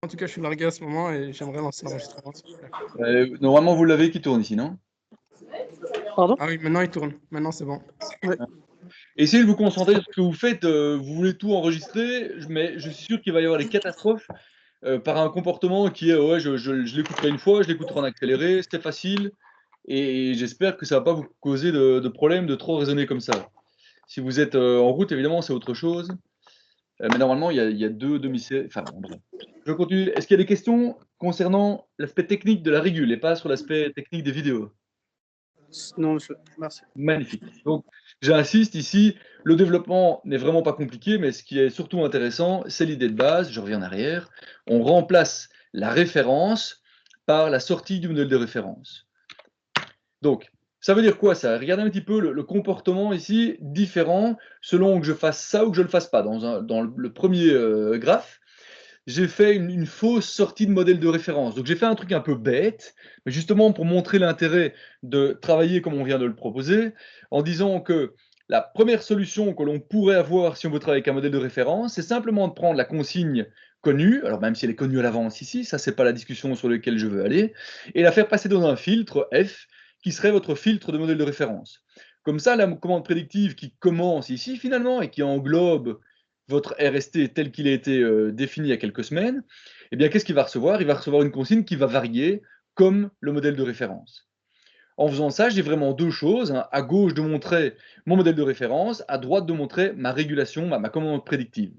En tout cas, je suis largué à ce moment et j'aimerais lancer l'enregistrement. Normalement, vous l'avez qui tourne ici, non? Pardon? Ah oui, maintenant il tourne. Maintenant c'est bon. Ouais. Essayez de vous concentrer sur ce que vous faites. Vous voulez tout enregistrer, mais je suis sûr qu'il va y avoir des catastrophes par un comportement qui est ouais, je l'écouterai une fois, je l'écouterai en accéléré, c'était facile, et j'espère que ça va pas vous causer de problème de trop raisonner comme ça. Si vous êtes en route, évidemment, c'est autre chose. Mais normalement, il y a deux demi-séries. Enfin, bon, bref. Je continue. Est-ce qu'il y a des questions concernant l'aspect technique de la régule et pas sur l'aspect technique des vidéos? Non, monsieur. Merci. Magnifique. Donc, j'insiste ici, le développement n'est vraiment pas compliqué, mais ce qui est surtout intéressant, c'est l'idée de base. Je reviens en arrière. On remplace la référence par la sortie du modèle de référence. Donc, ça veut dire quoi ça? Regardez un petit peu le comportement ici, différent selon que je fasse ça ou que je ne le fasse pas. Dans le premier graphe, j'ai fait une fausse sortie de modèle de référence. Donc j'ai fait un truc un peu bête, mais justement pour montrer l'intérêt de travailler comme on vient de le proposer, en disant que la première solution que l'on pourrait avoir si on veut travailler avec un modèle de référence, c'est simplement de prendre la consigne connue, alors même si elle est connue à l'avance ici, ça c'est pas la discussion sur laquelle je veux aller, et la faire passer dans un filtre F, qui serait votre filtre de modèle de référence. Comme ça, la commande prédictive qui commence ici finalement et qui englobe votre RST tel qu'il a été défini il y a quelques semaines, eh bien, qu'est-ce qu'il va recevoir? Il va recevoir une consigne qui va varier comme le modèle de référence. En faisant ça, j'ai vraiment deux choses, hein. À gauche de montrer mon modèle de référence, à droite de montrer ma régulation, ma commande prédictive.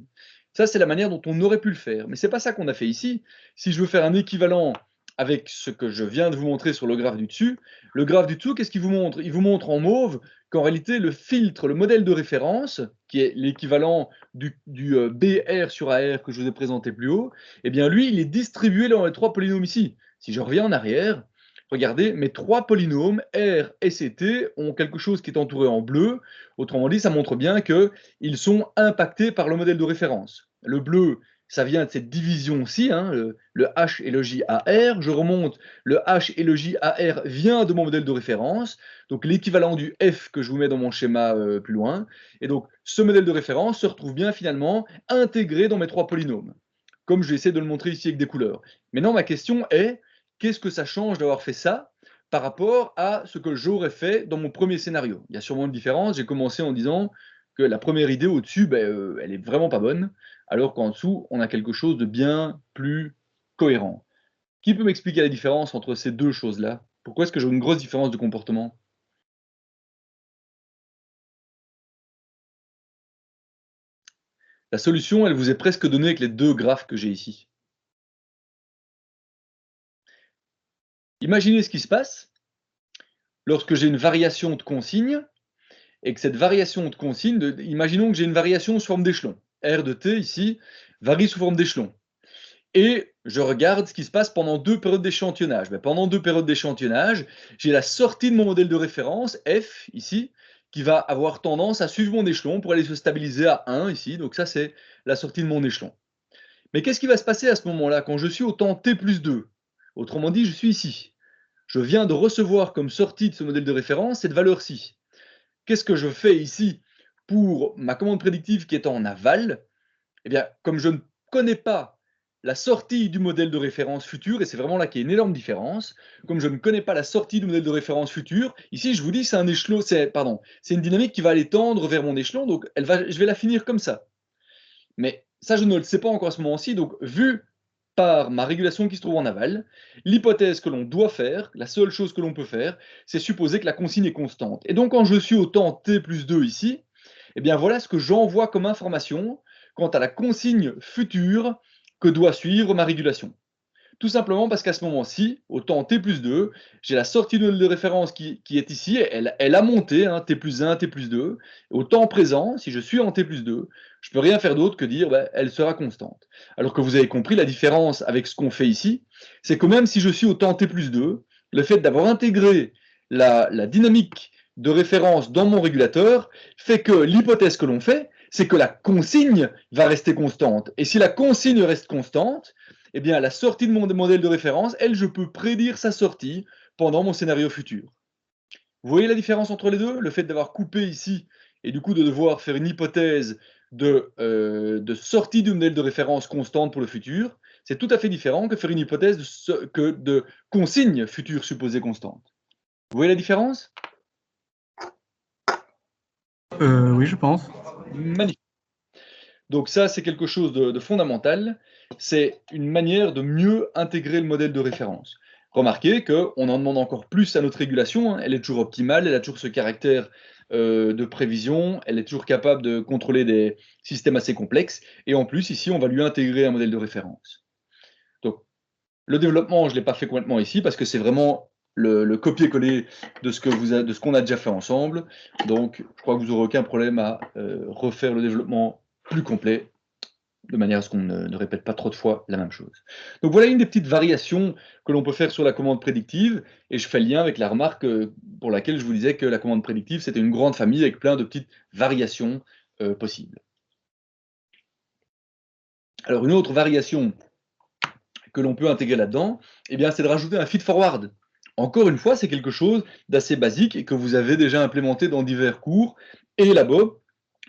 Ça, c'est la manière dont on aurait pu le faire. Mais ce n'est pas ça qu'on a fait ici. Si je veux faire un équivalent avec ce que je viens de vous montrer sur le graphe du dessus, le graphe du dessous, qu'est-ce qu'il vous montre? Il vous montre en mauve qu'en réalité, le filtre, le modèle de référence, qui est l'équivalent du BR sur AR que je vous ai présenté plus haut, eh bien lui, il est distribué dans les trois polynômes ici. Si je reviens en arrière, regardez, mes trois polynômes, R, S et T, ont quelque chose qui est entouré en bleu. Autrement dit, ça montre bien qu'ils sont impactés par le modèle de référence. Le bleu, ça vient de cette division-ci, hein, le H et le J à R. Je remonte, le H et le J à R vient de mon modèle de référence, donc l'équivalent du F que je vous mets dans mon schéma plus loin. Et donc, ce modèle de référence se retrouve bien finalement intégré dans mes trois polynômes, comme je vais essayer de le montrer ici avec des couleurs. Maintenant, ma question est, qu'est-ce que ça change d'avoir fait ça par rapport à ce que j'aurais fait dans mon premier scénario? Il y a sûrement une différence. J'ai commencé en disant que la première idée au-dessus, elle est vraiment pas bonne, alors qu'en dessous, on a quelque chose de bien plus cohérent. Qui peut m'expliquer la différence entre ces deux choses-là? Pourquoi est-ce que j'ai une grosse différence de comportement? La solution, elle vous est presque donnée avec les deux graphes que j'ai ici. Imaginez ce qui se passe lorsque j'ai une variation de consigne et que cette variation de consigne, imaginons que j'ai une variation sous forme d'échelon. R de t ici varie sous forme d'échelon. Et je regarde ce qui se passe pendant deux périodes d'échantillonnage. Pendant deux périodes d'échantillonnage, j'ai la sortie de mon modèle de référence, F, ici, qui va avoir tendance à suivre mon échelon pour aller se stabiliser à 1, ici. Donc ça, c'est la sortie de mon échelon. Mais qu'est-ce qui va se passer à ce moment-là, quand je suis au temps t plus 2? Autrement dit, je suis ici. Je viens de recevoir comme sortie de ce modèle de référence cette valeur-ci. Qu'est-ce que je fais ici pour ma commande prédictive qui est en aval? Eh bien, comme je ne connais pas la sortie du modèle de référence futur, et c'est vraiment là qu'il y a une énorme différence, comme je ne connais pas la sortie du modèle de référence futur, ici je vous dis c'est un échelon, c'est une dynamique qui va aller tendre vers mon échelon, donc je vais la finir comme ça. Mais ça, je ne le sais pas encore à ce moment-ci, donc vu par ma régulation qui se trouve en aval, l'hypothèse que l'on doit faire, la seule chose que l'on peut faire, c'est supposer que la consigne est constante. Et donc quand je suis au temps t plus 2 ici, eh bien voilà ce que j'envoie comme information quant à la consigne future que doit suivre ma régulation. Tout simplement parce qu'à ce moment-ci, au temps t plus 2, j'ai la sortie de de référence qui est ici, elle a monté, hein, t plus 1, t plus 2. Au temps présent, si je suis en t plus 2, je ne peux rien faire d'autre que dire elle sera constante. Alors que vous avez compris, la différence avec ce qu'on fait ici, c'est que même si je suis au temps t plus 2, le fait d'avoir intégré la dynamique de référence dans mon régulateur fait que l'hypothèse que l'on fait, c'est que la consigne va rester constante. Et si la consigne reste constante, eh bien, la sortie de mon modèle de référence, elle, je peux prédire sa sortie pendant mon scénario futur. Vous voyez la différence entre les deux? Le fait d'avoir coupé ici et du coup de devoir faire une hypothèse de sortie du modèle de référence constante pour le futur, C'est tout à fait différent que faire une hypothèse de consigne future supposée constante. Vous voyez la différence? Oui, je pense. Magnifique. Donc ça, c'est quelque chose de fondamental. C'est une manière de mieux intégrer le modèle de référence. Remarquez qu'on en demande encore plus à notre régulation, hein. Elle est toujours optimale, elle a toujours ce caractère de prévision, elle est toujours capable de contrôler des systèmes assez complexes. Et en plus, ici, on va lui intégrer un modèle de référence. Donc, le développement, je ne l'ai pas fait complètement ici parce que c'est vraiment le copier-coller de ce qu'on a déjà fait ensemble. Donc, je crois que vous n'aurez aucun problème à refaire le développement plus complet, de manière à ce qu'on ne répète pas trop de fois la même chose. Donc voilà une des petites variations que l'on peut faire sur la commande prédictive, et je fais le lien avec la remarque pour laquelle je vous disais que la commande prédictive, c'était une grande famille avec plein de petites variations possibles. Alors une autre variation que l'on peut intégrer là-dedans, eh bien, c'est de rajouter un feed-forward. Encore une fois, c'est quelque chose d'assez basique et que vous avez déjà implémenté dans divers cours et labos.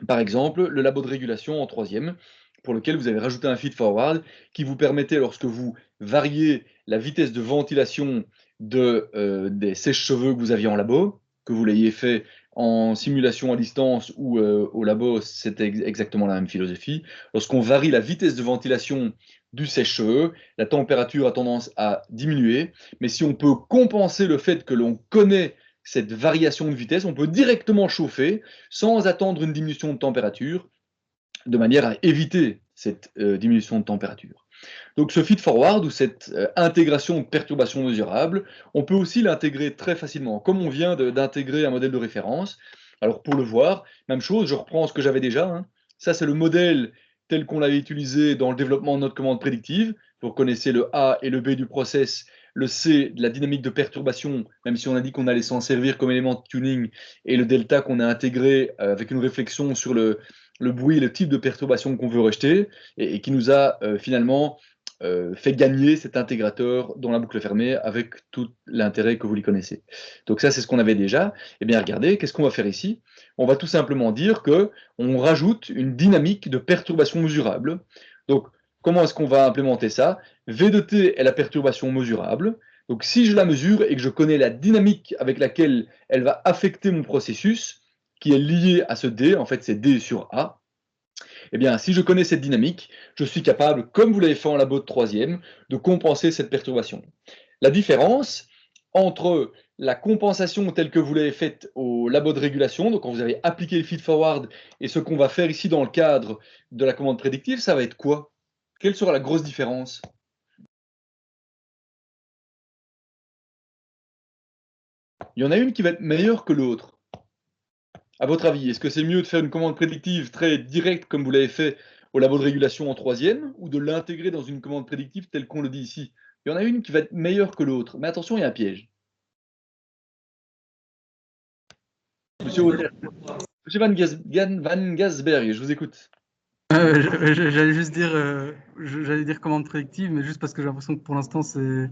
Par exemple, le labo de régulation en 3e, pour lequel vous avez rajouté un feed-forward qui vous permettait, lorsque vous variez la vitesse de ventilation des sèche-cheveux que vous aviez en labo, que vous l'ayez fait en simulation à distance ou au labo, c'était exactement la même philosophie. Lorsqu'on varie la vitesse de ventilation du sèche-cheveux, la température a tendance à diminuer, mais si on peut compenser le fait que l'on connaît cette variation de vitesse, on peut directement chauffer sans attendre une diminution de température, de manière à éviter cette diminution de température. Donc ce feed-forward ou cette intégration de perturbations mesurables, on peut aussi l'intégrer très facilement, comme on vient d'intégrer un modèle de référence. Alors pour le voir, même chose, je reprends ce que j'avais déjà, hein. Ça c'est le modèle tel qu'on l'avait utilisé dans le développement de notre commande prédictive. Vous connaissez le A et le B du process, le C de la dynamique de perturbation, même si on a dit qu'on allait s'en servir comme élément de tuning, et le delta qu'on a intégré avec une réflexion sur le bruit et le type de perturbation qu'on veut rejeter, et qui nous a finalement fait gagner cet intégrateur dans la boucle fermée avec tout l'intérêt que vous lui connaissez. Donc ça, c'est ce qu'on avait déjà. Eh bien, regardez, qu'est-ce qu'on va faire ici? On va tout simplement dire qu'on rajoute une dynamique de perturbation mesurable. Donc, comment est-ce qu'on va implémenter ça? V de t est la perturbation mesurable. Donc, si je la mesure et que je connais la dynamique avec laquelle elle va affecter mon processus, qui est liée à ce D, en fait, c'est D sur A, eh bien, si je connais cette dynamique, je suis capable, comme vous l'avez fait en labo de 3e, de compenser cette perturbation. La différence entre la compensation telle que vous l'avez faite au labo de régulation, donc quand vous avez appliqué le feed-forward, et ce qu'on va faire ici dans le cadre de la commande prédictive, ça va être quoi? Quelle sera la grosse différence? Il y en a une qui va être meilleure que l'autre. À votre avis, est-ce que c'est mieux de faire une commande prédictive très directe comme vous l'avez fait au labo de régulation en 3e, ou de l'intégrer dans une commande prédictive telle qu'on le dit ici? Il y en a une qui va être meilleure que l'autre. Mais attention, il y a un piège. Monsieur, Monsieur Van Gasberg, je vous écoute. J'allais juste dire, j'allais dire commande prédictive, mais juste parce que j'ai l'impression que pour l'instant c'est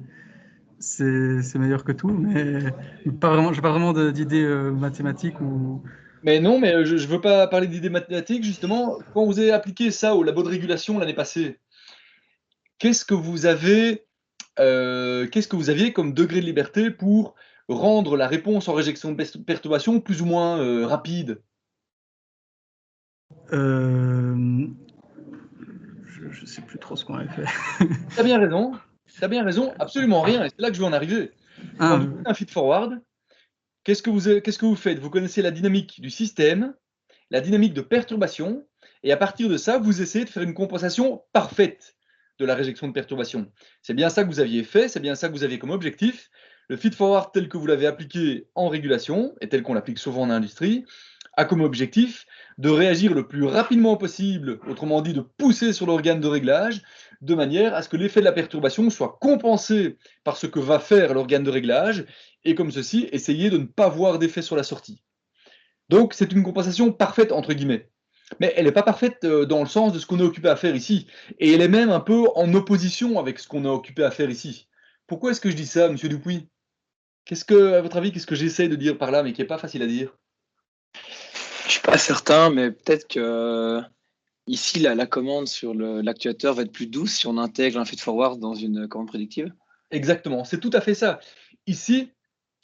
meilleur que tout, mais pas vraiment, j'ai pas vraiment d'idée mathématique ou. Mais non, mais je ne veux pas parler d'idées mathématiques, justement. Quand vous avez appliqué ça au labo de régulation l'année passée, qu'est-ce que vous aviez comme degré de liberté pour rendre la réponse en réjection de perturbation plus ou moins rapide? Je sais plus trop ce qu'on avait fait. Tu as bien raison, absolument rien, et c'est là que je veux en arriver. Quand vous faites un feed-forward, qu'est-ce que vous faites? Vous connaissez la dynamique du système, la dynamique de perturbation, et à partir de ça, vous essayez de faire une compensation parfaite de la réjection de perturbation. C'est bien ça que vous aviez fait, c'est bien ça que vous aviez comme objectif. Le feed-forward tel que vous l'avez appliqué en régulation, et tel qu'on l'applique souvent en industrie, a comme objectif de réagir le plus rapidement possible, autrement dit de pousser sur l'organe de réglage, de manière à ce que l'effet de la perturbation soit compensé par ce que va faire l'organe de réglage, et comme ceci, essayer de ne pas voir d'effet sur la sortie. Donc c'est une compensation parfaite, entre guillemets. Mais elle n'est pas parfaite dans le sens de ce qu'on est occupé à faire ici. Et elle est même un peu en opposition avec ce qu'on est occupé à faire ici. Pourquoi est-ce que je dis ça, monsieur Dupuis? À votre avis, qu'est-ce que j'essaie de dire par là, mais qui n'est pas facile à dire? Je suis pas certain, mais peut-être que ici, la commande sur l'actuateur va être plus douce si on intègre un feed-forward dans une commande prédictive? Exactement, c'est tout à fait ça. Ici,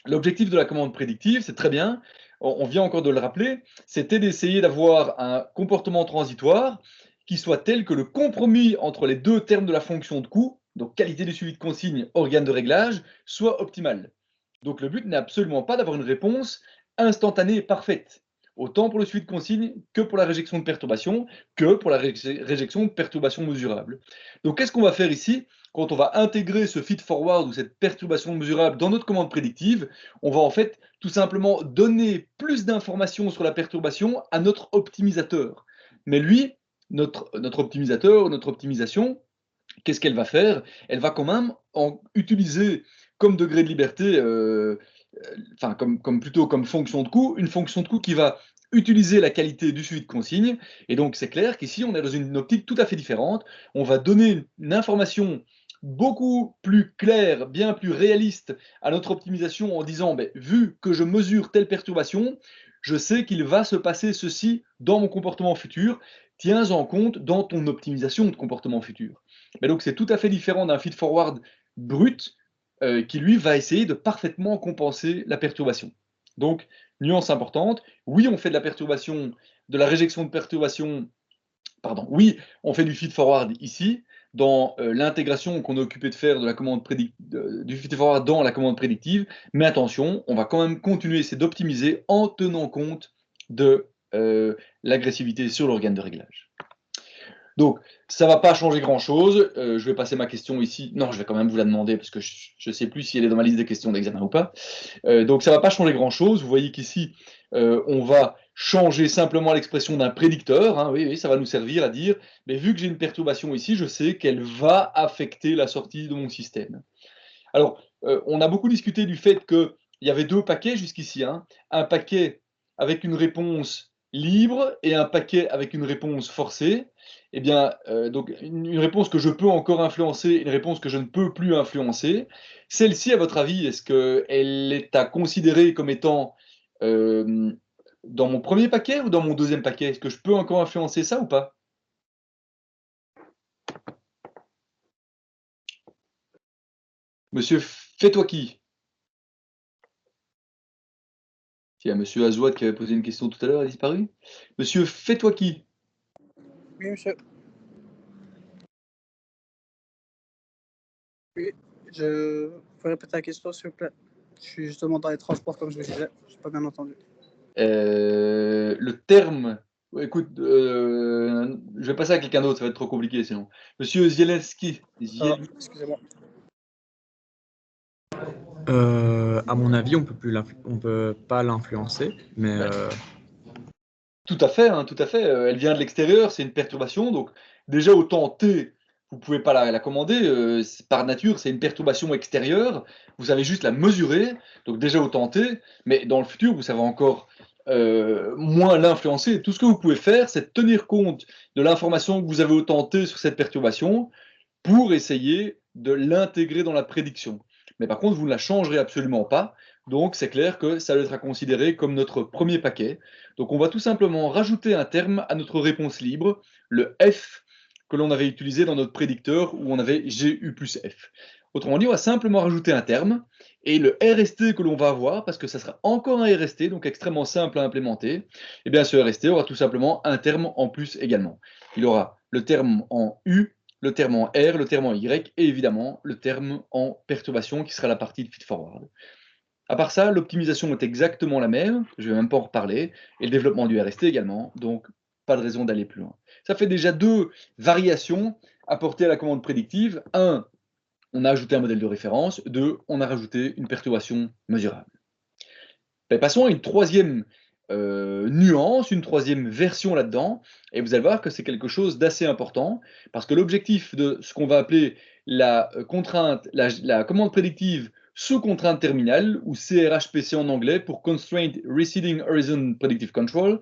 l'objectif de la commande prédictive, c'est très bien, on vient encore de le rappeler, c'était d'essayer d'avoir un comportement transitoire qui soit tel que le compromis entre les deux termes de la fonction de coût, donc qualité du suivi de consigne, organe de réglage, soit optimal. Donc le but n'est absolument pas d'avoir une réponse instantanée et parfaite, autant pour le suivi de consigne que pour la réjection de perturbation, que pour la réjection de perturbation mesurable. Donc qu'est-ce qu'on va faire ici? Quand on va intégrer ce feed-forward ou cette perturbation mesurable dans notre commande prédictive, on va en fait tout simplement donner plus d'informations sur la perturbation à notre optimisateur. Mais lui, notre optimisateur, notre optimisation, qu'est-ce qu'elle va faire? Elle va quand même utiliser comme degré de liberté, enfin plutôt comme fonction de coût, une fonction de coût qui va utiliser la qualité du suivi de consigne. Et donc c'est clair qu'ici on est dans une optique tout à fait différente. On va donner une information beaucoup plus claire, bien plus réaliste à notre optimisation en disant, ben, vu que je mesure telle perturbation, je sais qu'il va se passer ceci dans mon comportement futur. Tiens en compte dans ton optimisation de comportement futur. Mais donc c'est tout à fait différent d'un feed-forward brut qui lui va essayer de parfaitement compenser la perturbation. Donc, nuance importante, oui on fait de la perturbation, de la réjection de perturbation, pardon, oui on fait du feed-forward ici, dans l'intégration qu'on est occupé de faire de la commande du feed-forward dans la commande prédictive, mais attention, on va quand même continuer d'optimiser en tenant compte de l'agressivité sur l'organe de réglage. Donc, ça ne va pas changer grand-chose. Je vais passer ma question ici. Non, je vais quand même vous la demander parce que je ne sais plus si elle est dans ma liste des questions d'examen ou pas. Donc, ça ne va pas changer grand-chose. Vous voyez qu'ici, on va changer simplement l'expression d'un prédicteur. Hein. Oui, ça va nous servir à dire, mais vu que j'ai une perturbation ici, je sais qu'elle va affecter la sortie de mon système. Alors, on a beaucoup discuté du fait qu'il y avait deux paquets jusqu'ici. Hein. Un paquet avec une réponse libre et un paquet avec une réponse forcée. Eh bien, donc une réponse que je peux encore influencer, une réponse que je ne peux plus influencer. Celle-ci, à votre avis, est-ce qu'elle est à considérer comme étant dans mon premier paquet ou dans mon deuxième paquet? Est-ce que je peux encore influencer ça ou pas? Monsieur Fais-toi qui? Il y a monsieur Azouad qui avait posé une question tout à l'heure, a disparu. Monsieur Fais-toi qui? Oui, monsieur. Oui, je peux répéter la question, s'il vous plaît. Je suis justement dans les transports, comme je vous disais. Je n'ai pas bien entendu. Le terme. Écoute, je vais passer à quelqu'un d'autre, ça va être trop compliqué sinon. Monsieur Zielinski. Excusez-moi. À mon avis, on peut pas l'influencer, mais Tout à fait, hein, tout à fait. Elle vient de l'extérieur, c'est une perturbation. Donc, déjà, autant T, vous ne pouvez pas la commander. Par nature, c'est une perturbation extérieure. Vous savez juste la mesurer. Donc, déjà, autant T. Mais dans le futur, vous savez encore moins l'influencer. Tout ce que vous pouvez faire, c'est tenir compte de l'information que vous avez autant T sur cette perturbation pour essayer de l'intégrer dans la prédiction. Mais par contre, vous ne la changerez absolument pas. Donc, c'est clair que ça doit être à considérer comme notre premier paquet. Donc, on va tout simplement rajouter un terme à notre réponse libre, le F que l'on avait utilisé dans notre prédicteur où on avait GU plus F. Autrement dit, on va simplement rajouter un terme et le RST que l'on va avoir, parce que ça sera encore un RST, donc extrêmement simple à implémenter, et bien ce RST aura tout simplement un terme en plus également. Il aura le terme en U, le terme en R, le terme en Y, et évidemment le terme en perturbation qui sera la partie de feed-forward. À part ça, l'optimisation est exactement la même, je ne vais même pas en reparler, et le développement du RST également, donc pas de raison d'aller plus loin. Ça fait déjà deux variations apportées à la commande prédictive. Un, on a ajouté un modèle de référence. Deux, on a rajouté une perturbation mesurable. Mais passons à une troisième nuance, une troisième version là-dedans, et vous allez voir que c'est quelque chose d'assez important, parce que l'objectif de ce qu'on va appeler la contrainte, la commande prédictive sous contrainte terminale, ou CRHPC en anglais, pour Constraint Receding Horizon Predictive Control,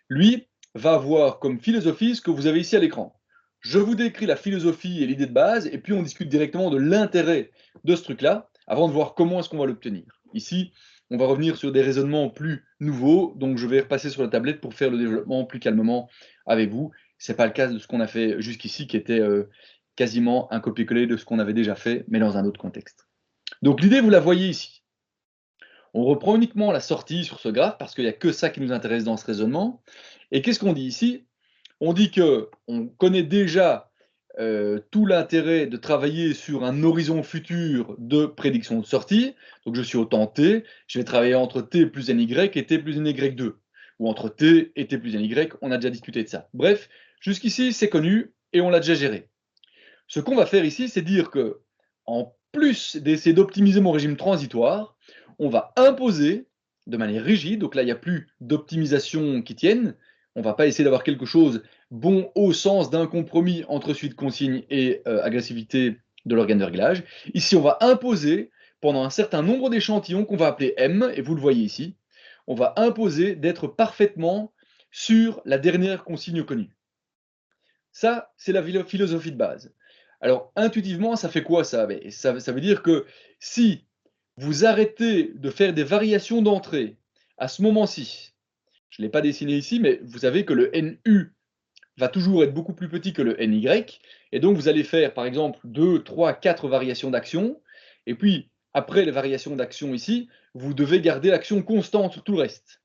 lui va avoir comme philosophie ce que vous avez ici à l'écran. Je vous décris la philosophie et l'idée de base, et puis on discute directement de l'intérêt de ce truc-là, avant de voir comment est-ce qu'on va l'obtenir. Ici, on va revenir sur des raisonnements plus nouveaux, donc je vais repasser sur la tablette pour faire le développement plus calmement avec vous, Ce n'est pas le cas de ce qu'on a fait jusqu'ici, qui était quasiment un copier-coller de ce qu'on avait déjà fait, mais dans un autre contexte. Donc l'idée, vous la voyez ici. On reprend uniquement la sortie sur ce graphe, parce qu'il n'y a que ça qui nous intéresse dans ce raisonnement. Et qu'est-ce qu'on dit ici? On dit qu'on connaît déjà tout l'intérêt de travailler sur un horizon futur de prédiction de sortie. Donc je suis au temps t, je vais travailler entre t plus ny et t plus ny2. Ou entre t et t plus ny, on a déjà discuté de ça. Bref, jusqu'ici c'est connu et on l'a déjà géré. Ce qu'on va faire ici, c'est dire que, en plus d'essayer d'optimiser mon régime transitoire, on va imposer de manière rigide, donc là il n'y a plus d'optimisation qui tienne, on ne va pas essayer d'avoir quelque chose bon au sens d'un compromis entre suite consigne et agressivité de l'organe de réglage. Ici on va imposer pendant un certain nombre d'échantillons qu'on va appeler M, et vous le voyez ici, on va imposer d'être parfaitement sur la dernière consigne connue. Ça, c'est la philosophie de base. Alors, intuitivement, ça fait quoi ça? Ça veut dire que si vous arrêtez de faire des variations d'entrée à ce moment-ci, je ne l'ai pas dessiné ici, mais vous savez que le NU va toujours être beaucoup plus petit que le NY, et donc vous allez faire par exemple 2, 3, 4 variations d'action, et puis après les variations d'action ici, vous devez garder l'action constante sur tout le reste.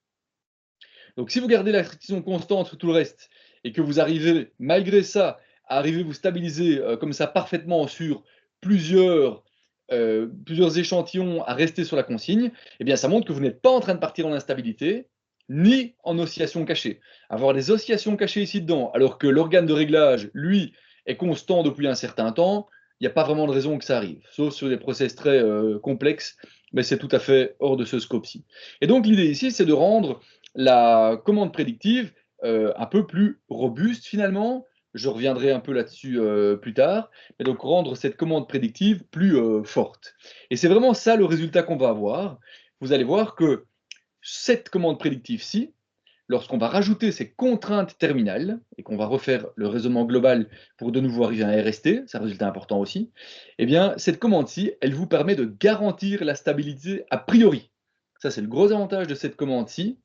Donc si vous gardez l'action constante sur tout le reste, et que vous arrivez, malgré ça, à arriver vous stabiliser comme ça parfaitement sur plusieurs échantillons à rester sur la consigne, eh bien ça montre que vous n'êtes pas en train de partir en instabilité, ni en oscillation cachée. Avoir des oscillations cachées ici dedans, alors que l'organe de réglage, lui, est constant depuis un certain temps, il n'y a pas vraiment de raison que ça arrive, sauf sur des process très complexes, mais c'est tout à fait hors de ce scope-ci. Et donc l'idée ici, c'est de rendre la commande prédictive un peu plus robuste finalement. Je reviendrai un peu là-dessus plus tard, mais donc rendre cette commande prédictive plus forte. Et c'est vraiment ça le résultat qu'on va avoir. Vous allez voir que cette commande prédictive-ci, lorsqu'on va rajouter ces contraintes terminales, et qu'on va refaire le raisonnement global pour de nouveau arriver à un RST, c'est un résultat important aussi, eh bien cette commande-ci, elle vous permet de garantir la stabilité a priori. Ça, c'est le gros avantage de cette commande-ci,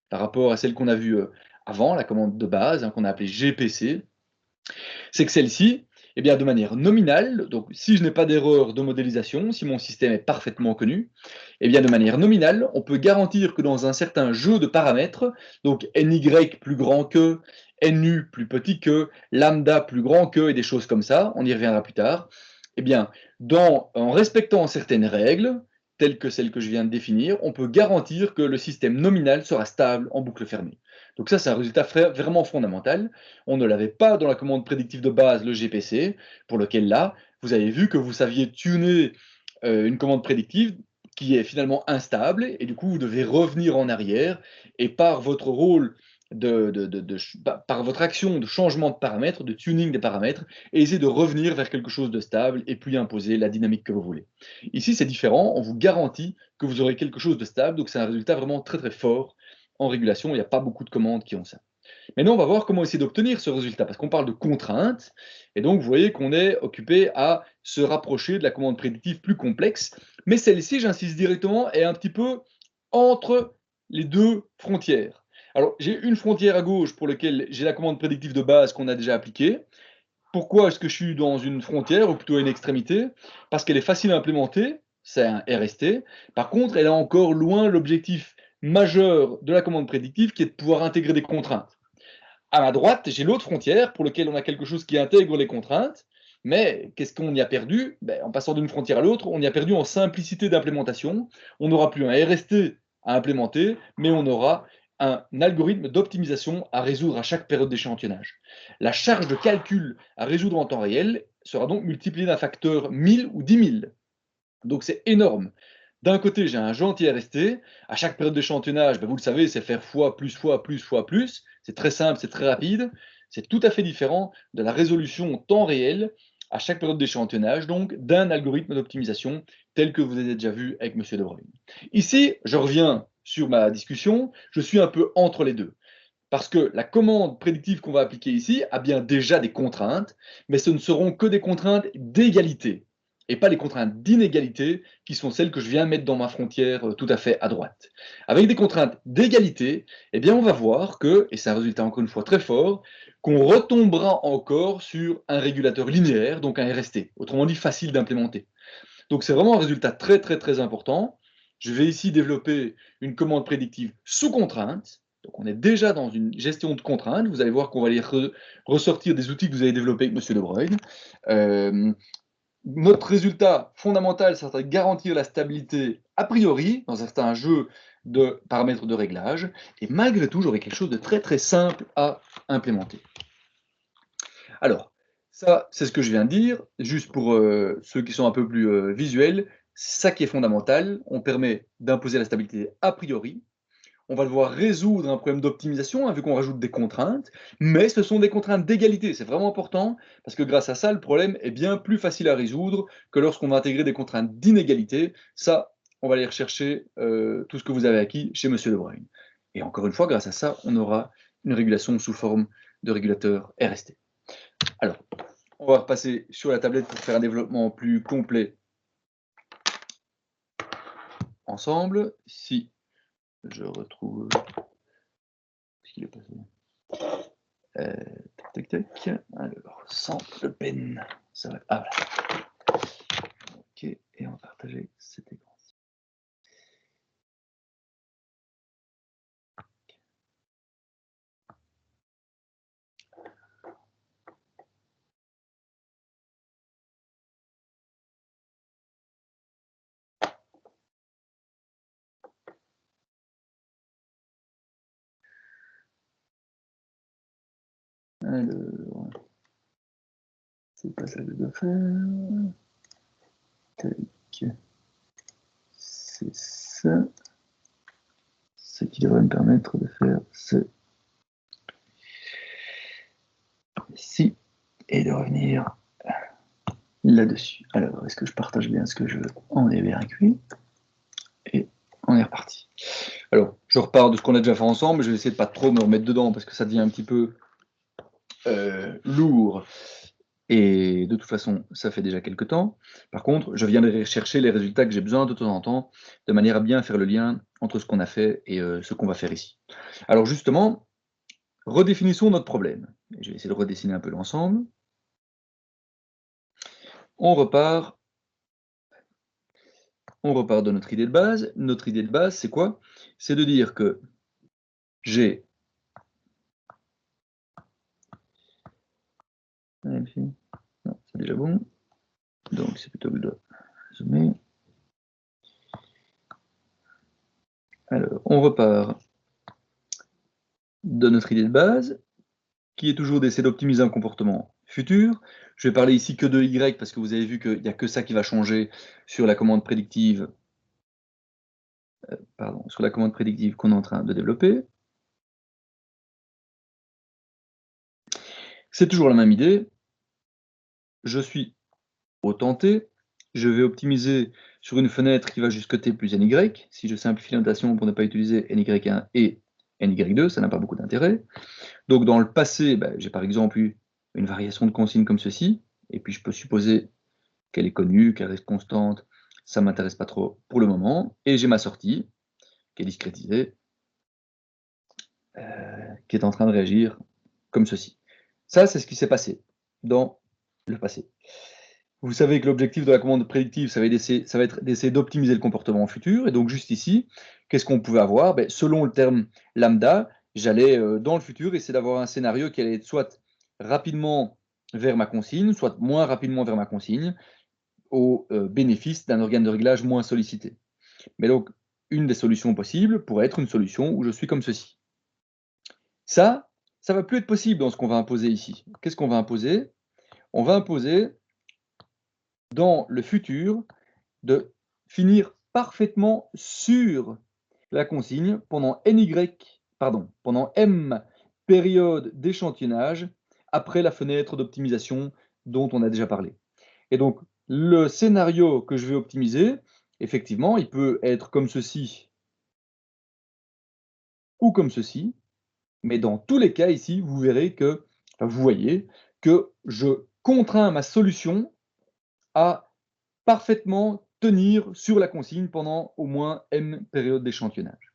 par rapport à celle qu'on a vue avant, la commande de base, qu'on a appelée GPC, c'est que celle-ci, eh bien, de manière nominale, donc si je n'ai pas d'erreur de modélisation, si mon système est parfaitement connu, eh bien, de manière nominale, on peut garantir que dans un certain jeu de paramètres, donc NY plus grand que, NU plus petit que, lambda plus grand que, et des choses comme ça, on y reviendra plus tard, eh bien, en respectant certaines règles, telles que celles que je viens de définir, on peut garantir que le système nominal sera stable en boucle fermée. Donc ça, c'est un résultat vraiment fondamental. On ne l'avait pas dans la commande prédictive de base, le GPC, pour lequel là, vous avez vu que vous saviez tuner une commande prédictive qui est finalement instable, et du coup, vous devez revenir en arrière, et par votre rôle, par votre action de changement de paramètres, de tuning des paramètres, et essayer de revenir vers quelque chose de stable, et puis imposer la dynamique que vous voulez. Ici, c'est différent, on vous garantit que vous aurez quelque chose de stable, donc c'est un résultat vraiment très très fort en régulation, il n'y a pas beaucoup de commandes qui ont ça. Maintenant, on va voir comment essayer d'obtenir ce résultat, parce qu'on parle de contraintes, et donc vous voyez qu'on est occupé à se rapprocher de la commande prédictive plus complexe, mais celle-ci, j'insiste directement, est un petit peu entre les deux frontières. Alors, j'ai une frontière à gauche pour laquelle j'ai la commande prédictive de base qu'on a déjà appliquée. Pourquoi est-ce que je suis dans une frontière, ou plutôt à une extrémité? Parce qu'elle est facile à implémenter, c'est un RST. Par contre, elle est encore loin l'objectif majeur de la commande prédictive, qui est de pouvoir intégrer des contraintes. À ma droite, j'ai l'autre frontière pour laquelle on a quelque chose qui intègre les contraintes, mais qu'est-ce qu'on y a perdu? En passant d'une frontière à l'autre, on y a perdu en simplicité d'implémentation. On n'aura plus un RST à implémenter, mais on aura un algorithme d'optimisation à résoudre à chaque période d'échantillonnage. La charge de calcul à résoudre en temps réel sera donc multipliée d'un facteur 1000 ou 10 000. Donc c'est énorme. D'un côté, j'ai un gentil RST. À chaque période d'échantillonnage, vous le savez, c'est faire fois, plus, fois, plus, fois, plus. C'est très simple, c'est très rapide. C'est tout à fait différent de la résolution en temps réel à chaque période d'échantillonnage, donc d'un algorithme d'optimisation tel que vous avez déjà vu avec M. De Bruyne. Ici, je reviens sur ma discussion, je suis un peu entre les deux. Parce que la commande prédictive qu'on va appliquer ici a bien déjà des contraintes, mais ce ne seront que des contraintes d'égalité, et pas les contraintes d'inégalité, qui sont celles que je viens mettre dans ma frontière tout à fait à droite. Avec des contraintes d'égalité, eh bien on va voir que, et c'est un résultat encore une fois très fort, qu'on retombera encore sur un régulateur linéaire, donc un RST, autrement dit facile d'implémenter. Donc c'est vraiment un résultat très très très important. Je vais ici développer une commande prédictive sous contrainte. Donc on est déjà dans une gestion de contraintes. Vous allez voir qu'on va aller ressortir des outils que vous avez développés avec M. De Bruyne. Notre résultat fondamental, c'est de garantir la stabilité a priori dans certains jeux de paramètres de réglage. Et malgré tout, j'aurai quelque chose de très très simple à implémenter. Alors, ça, c'est ce que je viens de dire. Juste pour ceux qui sont un peu plus visuels, c'est ça qui est fondamental. On permet d'imposer la stabilité a priori. On va devoir résoudre un problème d'optimisation, hein, vu qu'on rajoute des contraintes, mais ce sont des contraintes d'égalité. C'est vraiment important, parce que grâce à ça, le problème est bien plus facile à résoudre que lorsqu'on va intégrer des contraintes d'inégalité. Ça, on va aller rechercher tout ce que vous avez acquis chez M. De Bruyne. Et encore une fois, grâce à ça, on aura une régulation sous forme de régulateur RST. Alors, on va repasser sur la tablette pour faire un développement plus complet ensemble. Si je retrouve ce qu'il est passé. Tac, tac, tac. Alors, sample pen. Ça va. Ah, voilà. Ok, et on va partager cet écran. Alors, c'est pas ça que je dois faire. Tac. C'est ça. Ce qui devrait me permettre de faire ceci et de revenir là-dessus. Alors, est-ce que je partage bien ce que je veux? On est bien cuit. Et on est reparti. Alors, je repars de ce qu'on a déjà fait ensemble, mais je vais essayer de pas trop me remettre dedans parce que ça devient un petit peu lourd. Et de toute façon, ça fait déjà quelques temps. Par contre, je viendrai chercher les résultats que j'ai besoin de temps en temps, de manière à bien faire le lien entre ce qu'on a fait et ce qu'on va faire ici. Alors justement, redéfinissons notre problème. Je vais essayer de redessiner un peu l'ensemble. On repart de notre idée de base. Notre idée de base, c'est quoi? C'est de dire que j'ai non, c'est déjà bon. Donc c'est plutôt que de zoomer. Alors, on repart de notre idée de base, qui est toujours d'essayer d'optimiser un comportement futur. Je vais parler ici que de Y, parce que vous avez vu qu'il n'y a que ça qui va changer sur la commande prédictive, sur la commande prédictive qu'on est en train de développer. C'est toujours la même idée. Je suis au temps T. Je vais optimiser sur une fenêtre qui va jusqu'à T plus NY. Si je simplifie la notation pour ne pas utiliser NY1 et NY2, ça n'a pas beaucoup d'intérêt. Donc dans le passé, j'ai par exemple eu une variation de consigne comme ceci, et puis je peux supposer qu'elle est connue, qu'elle reste constante, ça ne m'intéresse pas trop pour le moment, et j'ai ma sortie, qui est discrétisée, qui est en train de réagir comme ceci. Ça, c'est ce qui s'est passé dans le passé. Vous savez que l'objectif de la commande prédictive, ça va être d'essayer d'optimiser le comportement futur, et donc juste ici, qu'est-ce qu'on pouvait avoir? Selon le terme lambda, j'allais dans le futur essayer d'avoir un scénario qui allait être soit rapidement vers ma consigne, soit moins rapidement vers ma consigne, au bénéfice d'un organe de réglage moins sollicité. Mais donc, une des solutions possibles pourrait être une solution où je suis comme ceci. Ça ne va plus être possible dans ce qu'on va imposer ici. Qu'est-ce qu'on va imposer? On va imposer, dans le futur, de finir parfaitement sur la consigne pendant pendant M période d'échantillonnage après la fenêtre d'optimisation dont on a déjà parlé. Et donc, le scénario que je vais optimiser, effectivement, il peut être comme ceci ou comme ceci, mais dans tous les cas ici, vous verrez que, vous voyez que je contrains ma solution à parfaitement tenir sur la consigne pendant au moins M période d'échantillonnage.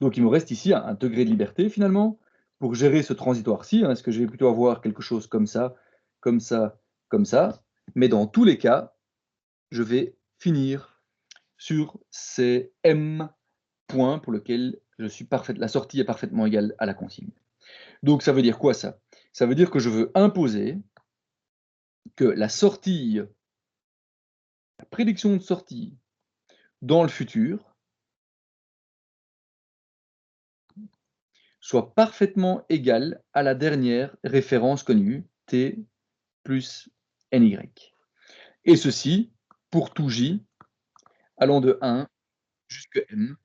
Donc il me reste ici un degré de liberté finalement pour gérer ce transitoire-ci, hein, est-ce que je vais plutôt avoir quelque chose comme ça, comme ça, comme ça, mais dans tous les cas, je vais finir sur ces M points pour lesquels la sortie est parfaitement égale à la consigne. Donc ça veut dire quoi ça? Ça veut dire que je veux imposer que la prédiction de sortie dans le futur soit parfaitement égale à la dernière référence connue, t plus ny. Et ceci pour tout j allant de 1 jusqu'à m.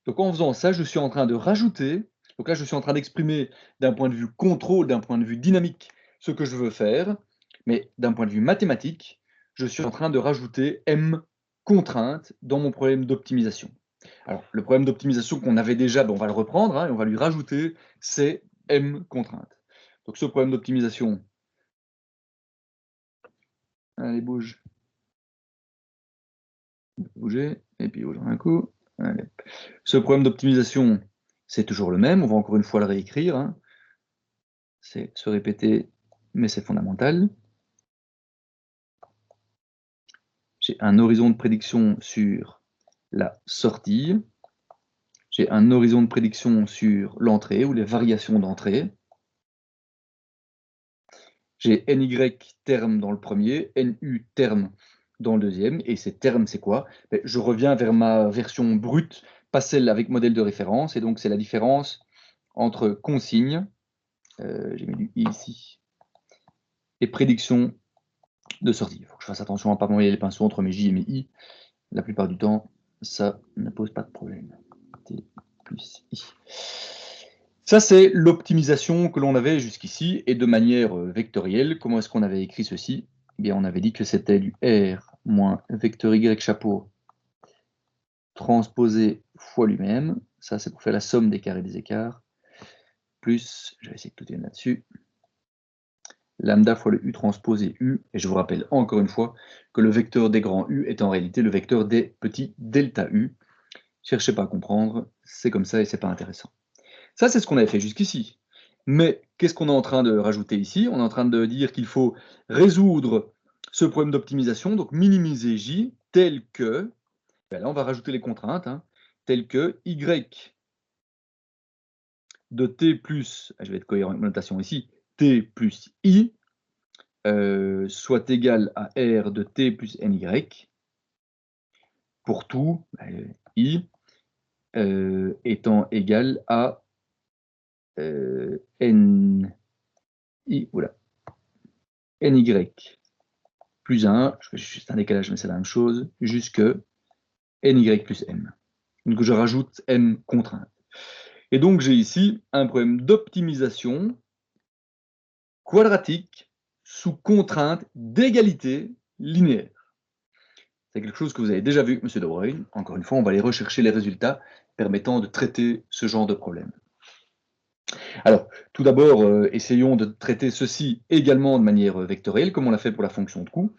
Donc en faisant ça, je suis en train de rajouter, donc là je suis en train d'exprimer d'un point de vue contrôle, d'un point de vue dynamique, ce que je veux faire, mais d'un point de vue mathématique, je suis en train de rajouter m contraintes dans mon problème d'optimisation. Alors le problème d'optimisation qu'on avait déjà, on va le reprendre, hein, et on va lui rajouter ces m contraintes. Donc ce problème d'optimisation, allez bouge, bouger, et puis bouge un coup. Allez. Ce problème d'optimisation, c'est toujours le même, on va encore une fois le réécrire, hein. C'est se répéter, mais c'est fondamental. J'ai un horizon de prédiction sur la sortie, j'ai un horizon de prédiction sur l'entrée ou les variations d'entrée. J'ai NY terme dans le premier, NU terme dans le deuxième, et ces termes, c'est quoi? Je reviens vers ma version brute, pas celle avec modèle de référence, et donc c'est la différence entre consigne, j'ai mis du I ici, et prédiction de sortie. Il faut que je fasse attention à ne pas m'envoyer les pinceaux entre mes J et mes I. La plupart du temps, ça ne pose pas de problème. T plus I. Ça, c'est l'optimisation que l'on avait jusqu'ici, et de manière vectorielle. Comment est-ce qu'on avait écrit ceci? Eh bien, on avait dit que c'était du R moins vecteur Y chapeau transposé fois lui-même. Ça, c'est pour faire la somme des carrés des écarts. Plus, je vais essayer que tout vienne là-dessus, lambda fois le U transposé U, et je vous rappelle encore une fois que le vecteur des grands U est en réalité le vecteur des petits delta U. Cherchez pas à comprendre, c'est comme ça et c'est pas intéressant. Ça, c'est ce qu'on avait fait jusqu'ici. Mais qu'est-ce qu'on est en train de rajouter ici? On est en train de dire qu'il faut résoudre ce problème d'optimisation, donc minimiser J, tel que, ben là on va rajouter les contraintes, hein, tel que Y de T plus, je vais être cohérent avec ma notation ici, T plus I, soit égal à R de T plus NY, pour tout, I étant égal à N, I, oula, NY plus 1, je fais juste un décalage, mais c'est la même chose, jusque NY plus M. Donc je rajoute M contrainte. Et donc j'ai ici un problème d'optimisation quadratique sous contrainte d'égalité linéaire. C'est quelque chose que vous avez déjà vu, M. De Bruyne. Encore une fois, on va aller rechercher les résultats permettant de traiter ce genre de problème. Alors, tout d'abord, essayons de traiter ceci également de manière vectorielle, comme on l'a fait pour la fonction de coût.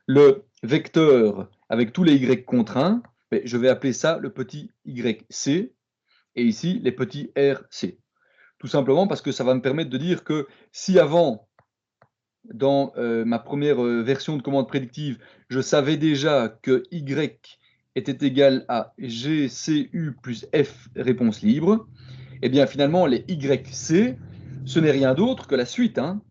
Le vecteur avec tous les y contraints, je vais appeler ça le petit yc, et ici les petits rc. Tout simplement parce que ça va me permettre de dire que si avant, dans ma première version de commande prédictive, je savais déjà que y était égal à gcu plus f réponse libre, et bien finalement les yc, ce n'est rien d'autre que la suite, hein.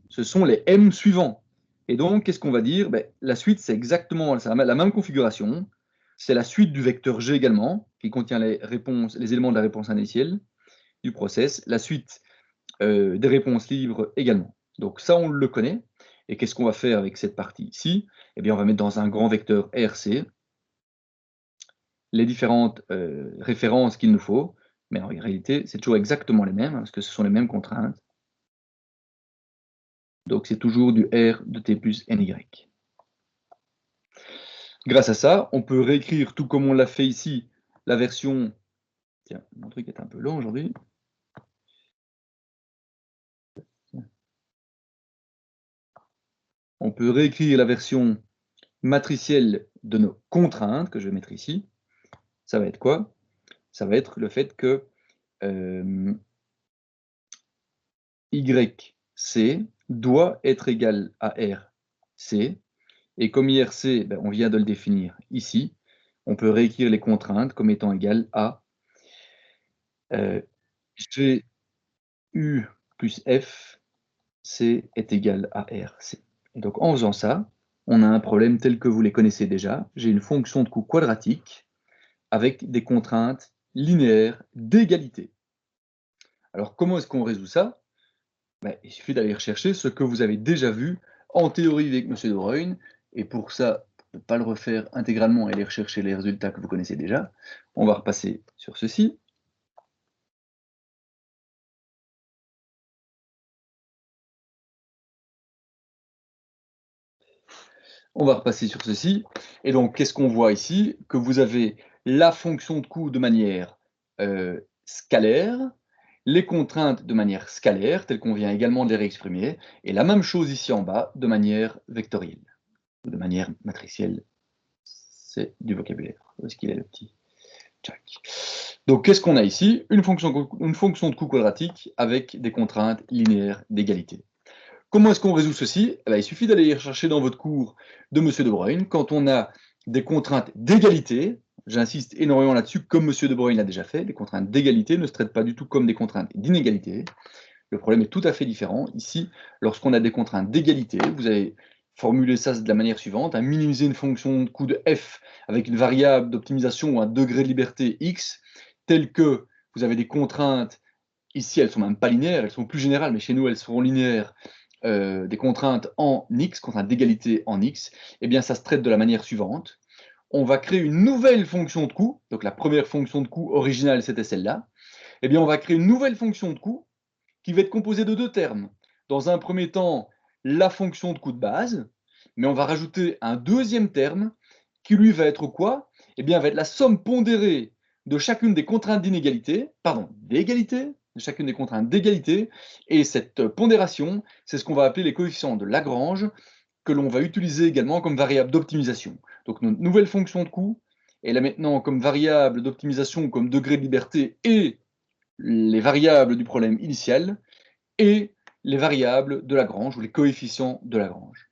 Ce sont les m suivants. Et donc, qu'est-ce qu'on va dire? La suite, c'est exactement la même configuration. C'est la suite du vecteur G également, qui contient les éléments de la réponse indicielle du process. La suite des réponses libres également. Donc ça, on le connaît. Et qu'est-ce qu'on va faire avec cette partie ici? Eh bien, on va mettre dans un grand vecteur RC les différentes références qu'il nous faut. Mais en réalité, c'est toujours exactement les mêmes, hein, parce que ce sont les mêmes contraintes. Donc c'est toujours du R de T plus NY. Grâce à ça, on peut réécrire, tout comme on l'a fait ici, la version... Tiens, mon truc est un peu long aujourd'hui. On peut réécrire la version matricielle de nos contraintes, que je vais mettre ici. Ça va être quoi? Ça va être le fait que YC doit être égal à RC. Et comme IRC, ben, on vient de le définir ici, on peut réécrire les contraintes comme étant égales à GU plus F, C est égal à RC. Et donc en faisant ça, on a un problème tel que vous les connaissez déjà. J'ai une fonction de coût quadratique avec des contraintes linéaires d'égalité. Alors comment est-ce qu'on résout ça? Ben, il suffit d'aller rechercher ce que vous avez déjà vu en théorie avec M. De Bruyne. Et pour ça, pour ne pas le refaire intégralement et aller rechercher les résultats que vous connaissez déjà, on va repasser sur ceci. On va repasser sur ceci. Et donc, qu'est-ce qu'on voit ici? Que vous avez la fonction de coût de manière scalaire, les contraintes de manière scalaire, telles qu'on vient également de les réexprimer, et la même chose ici en bas, de manière vectorielle, ou de manière matricielle. C'est du vocabulaire. Où est-ce qu'il est le petit Jack? Donc, qu'est-ce qu'on a ici? Une fonction de coût quadratique avec des contraintes linéaires d'égalité. Comment est-ce qu'on résout ceci? Eh bien, il suffit d'aller chercher dans votre cours de M. De Bruyne, quand on a des contraintes d'égalité, j'insiste énormément là-dessus, comme M. De Bruyne l'a déjà fait, les contraintes d'égalité ne se traitent pas du tout comme des contraintes d'inégalité. Le problème est tout à fait différent. Ici, lorsqu'on a des contraintes d'égalité, vous avez formulé ça de la manière suivante, minimiser une fonction de coût de f avec une variable d'optimisation ou un degré de liberté x, tel que vous avez des contraintes, ici elles ne sont même pas linéaires, elles sont plus générales, mais chez nous elles seront linéaires, des contraintes en x, contraintes d'égalité en x, eh bien ça se traite de la manière suivante. On va créer une nouvelle fonction de coût, donc la première fonction de coût originale c'était celle-là, eh bien on va créer une nouvelle fonction de coût qui va être composée de deux termes. Dans un premier temps, la fonction de coût de base, mais on va rajouter un deuxième terme qui lui va être quoi? Eh bien va être la somme pondérée de chacune des contraintes d'égalité, de chacune des contraintes d'égalité, et cette pondération, c'est ce qu'on va appeler les coefficients de Lagrange, que l'on va utiliser également comme variable d'optimisation. Donc notre nouvelle fonction de coût, elle a maintenant comme variable d'optimisation, comme degré de liberté, et les variables du problème initial, et les variables de Lagrange, ou les coefficients de Lagrange.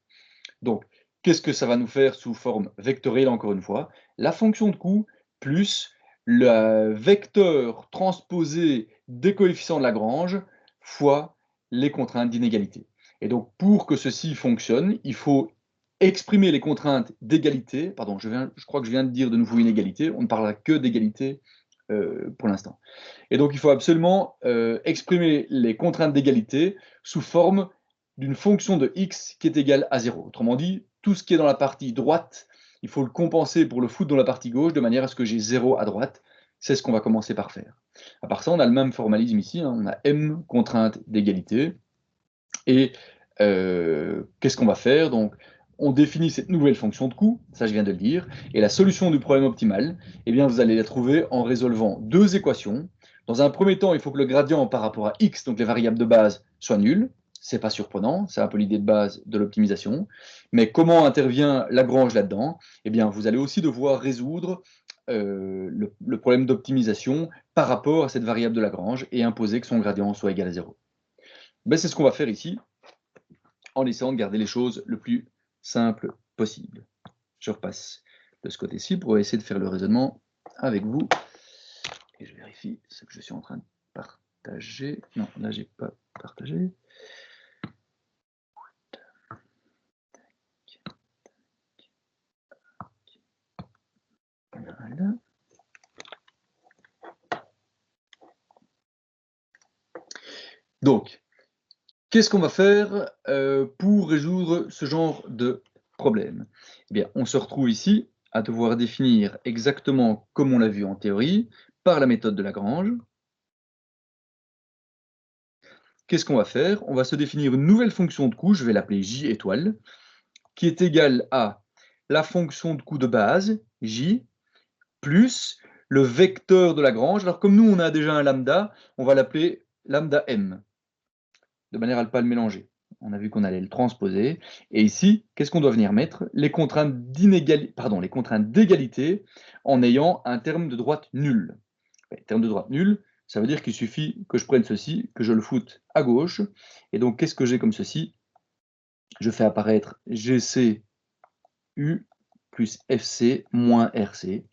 Donc, qu'est-ce que ça va nous faire sous forme vectorielle, encore une fois? La fonction de coût plus le vecteur transposé des coefficients de Lagrange fois les contraintes d'inégalité. Et donc, pour que ceci fonctionne, il faut exprimer les contraintes d'égalité. Pardon, je crois que je viens de dire de nouveau inégalité. On ne parlera que d'égalité pour l'instant. Et donc, il faut absolument exprimer les contraintes d'égalité sous forme d'une fonction de x qui est égale à 0. Autrement dit, tout ce qui est dans la partie droite, il faut le compenser pour le foutre dans la partie gauche, de manière à ce que j'ai 0 à droite. C'est ce qu'on va commencer par faire. À part ça, on a le même formalisme ici, hein, on a m contraintes d'égalité. Et qu'est-ce qu'on va faire? Donc, on définit cette nouvelle fonction de coût, ça je viens de le dire, et la solution du problème optimal, eh bien, vous allez la trouver en résolvant deux équations. Dans un premier temps, il faut que le gradient par rapport à x, donc les variables de base, soit nul. C'est pas surprenant, c'est un peu l'idée de base de l'optimisation. Mais comment intervient Lagrange là-dedans? Eh bien, vous allez aussi devoir résoudre le problème d'optimisation par rapport à cette variable de Lagrange et imposer que son gradient soit égal à 0. Ben, c'est ce qu'on va faire ici, en essayant de garder les choses le plus simple possible. Je repasse de ce côté-ci pour essayer de faire le raisonnement avec vous. Et je vérifie ce que je suis en train de partager. Non, là, j'ai pas partagé. Voilà. Donc, qu'est-ce qu'on va faire pour résoudre ce genre de problème? Eh bien, on se retrouve ici à devoir définir exactement comme on l'a vu en théorie, par la méthode de Lagrange. Qu'est-ce qu'on va faire? On va se définir une nouvelle fonction de coût, je vais l'appeler J étoile, qui est égale à la fonction de coût de base, J, plus le vecteur de Lagrange. Alors comme nous, on a déjà un lambda, on va l'appeler lambda m, de manière à ne pas le mélanger. On a vu qu'on allait le transposer. Et ici, qu'est-ce qu'on doit venir mettre? Les contraintes d'égalité en ayant un terme de droite nul. Le terme de droite nul, Ça veut dire qu'il suffit que je prenne ceci, que je le foute à gauche. Et donc, qu'est-ce que j'ai comme ceci? Je fais apparaître GCU plus FC moins RC.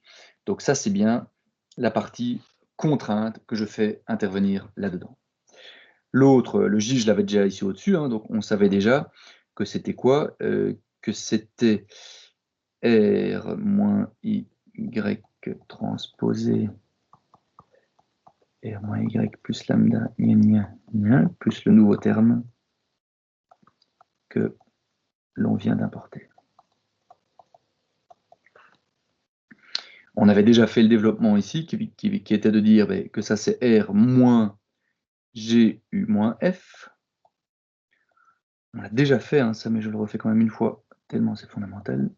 Donc ça, c'est bien la partie contrainte que je fais intervenir là-dedans. L'autre, le J, je l'avais déjà ici au-dessus, hein, donc on savait déjà que c'était quoi? Que c'était R moins Y transposé R moins Y plus lambda plus le nouveau terme que l'on vient d'importer. On avait déjà fait le développement ici qui était de dire que ça c'est R moins GU moins F. On l'a déjà fait hein, ça, mais je le refais quand même une fois, tellement c'est fondamental.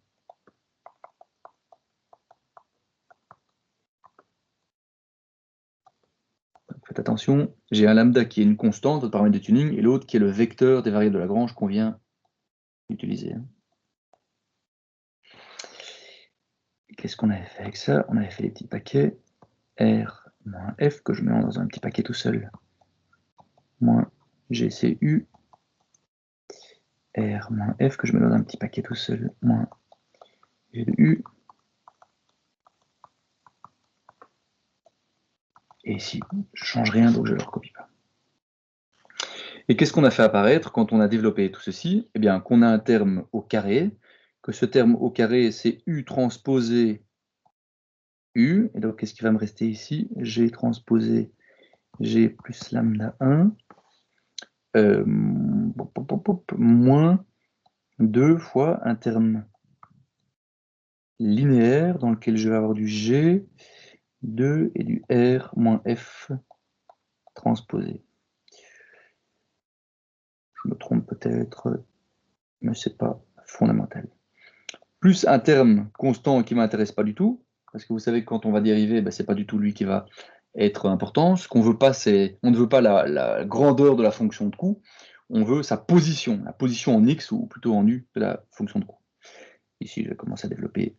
Faites attention, j'ai un lambda qui est une constante, le paramètre de tuning, et l'autre qui est le vecteur des variables de Lagrange qu'on vient d'utiliser. Qu'est-ce qu'on avait fait avec ça? On avait fait les petits paquets R moins F que je mets dans un petit paquet tout seul, moins GCU, R moins F que je mets dans un petit paquet tout seul, moins GU. Et ici, je ne change rien, donc je ne le recopie pas. Et qu'est-ce qu'on a fait apparaître quand on a développé tout ceci? Eh bien, qu'on a un terme au carré, que ce terme au carré, c'est U transposé U. Et donc, qu'est-ce qui va me rester ici? G transposé G plus lambda 1, moins 2 fois un terme linéaire dans lequel je vais avoir du G, 2 et du R moins F transposé. Je me trompe peut-être, mais ce n'est pas fondamental. Plus un terme constant qui ne m'intéresse pas du tout, parce que vous savez que quand on va dériver, ce n'est pas du tout lui qui va être important. Ce qu'on veut pas, on ne veut pas la grandeur de la fonction de coût, on veut sa position, la position en x ou plutôt en u de la fonction de coût. Ici, je vais commencer à développer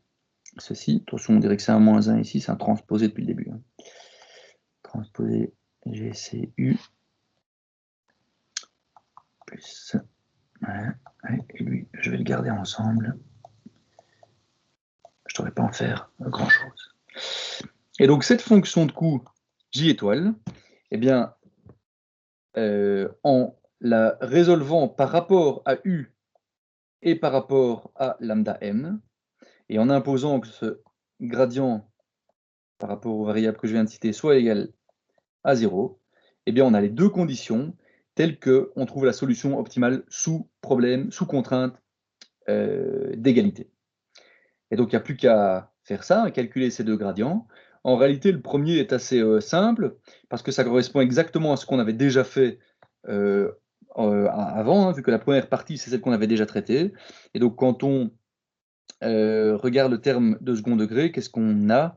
ceci. Attention, on dirait que c'est un moins 1 ici, c'est un transposé depuis le début. Hein. Transposé GCU plus... et lui, je vais le garder ensemble. Je ne devrais pas en faire grand-chose. Et donc, cette fonction de coût J étoile, eh bien, en la résolvant par rapport à U et par rapport à lambda m, et en imposant que ce gradient par rapport aux variables que je viens de citer soit égal à 0, eh bien, on a les deux conditions telles qu'on trouve la solution optimale sous problème, sous contrainte d'égalité. Et donc, il n'y a plus qu'à faire ça, calculer ces deux gradients. En réalité, le premier est assez simple, parce que ça correspond exactement à ce qu'on avait déjà fait avant, hein, vu que la première partie, c'est celle qu'on avait déjà traitée. Et donc, quand on regarde le terme de second degré, qu'est-ce qu'on a?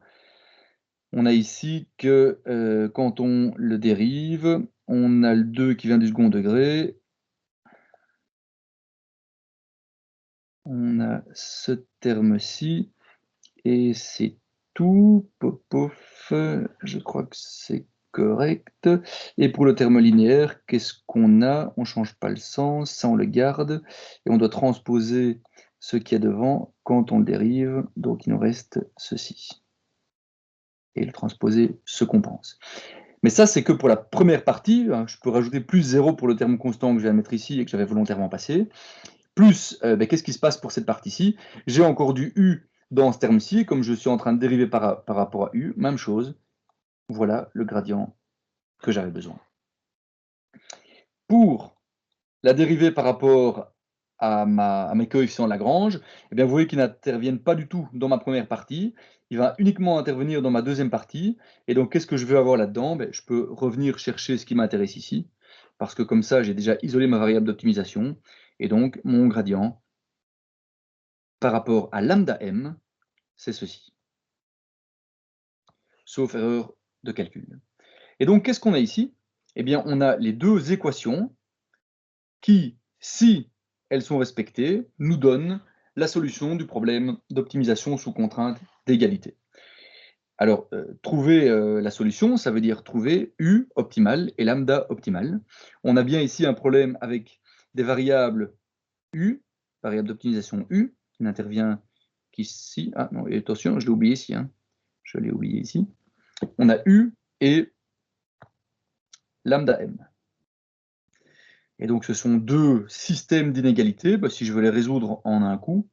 On a ici que quand on le dérive, on a le 2 qui vient du second degré. On a ce terme-ci, et c'est tout. Pof, je crois que c'est correct. Et pour le terme linéaire, qu'est-ce qu'on a? On ne change pas le sens, ça on le garde. Et on doit transposer ce qui est devant quand on le dérive. Donc il nous reste ceci. Et le transposer se compense. Mais ça, c'est que pour la première partie. Je peux rajouter plus 0 pour le terme constant que je viens de mettre ici et que j'avais volontairement passé. Plus, qu'est-ce qui se passe pour cette partie-ci? J'ai encore du U dans ce terme-ci, comme je suis en train de dériver par rapport à U, même chose. Voilà le gradient que j'avais besoin. Pour la dérivée par rapport à mes coefficients Lagrange, eh bien, vous voyez qu'ils n'interviennent pas du tout dans ma première partie. Il va uniquement intervenir dans ma deuxième partie. Et donc, qu'est-ce que je veux avoir là-dedans? Je peux revenir chercher ce qui m'intéresse ici, parce que comme ça, j'ai déjà isolé ma variable d'optimisation. Et donc, mon gradient par rapport à lambda m, c'est ceci. Sauf erreur de calcul. Et donc, qu'est-ce qu'on a ici? Eh bien, on a les deux équations qui, si elles sont respectées, nous donnent la solution du problème d'optimisation sous contrainte d'égalité. Alors, trouver la solution, ça veut dire trouver U optimal et lambda optimal. On a bien ici un problème avec des variables U, variable d'optimisation U, qui n'intervient qu'ici. Ah non, et attention, je l'ai oublié ici. Hein. Je l'ai oublié ici. On a U et lambda M. Et donc, ce sont deux systèmes d'inégalité. Bah, si je veux les résoudre en un coup,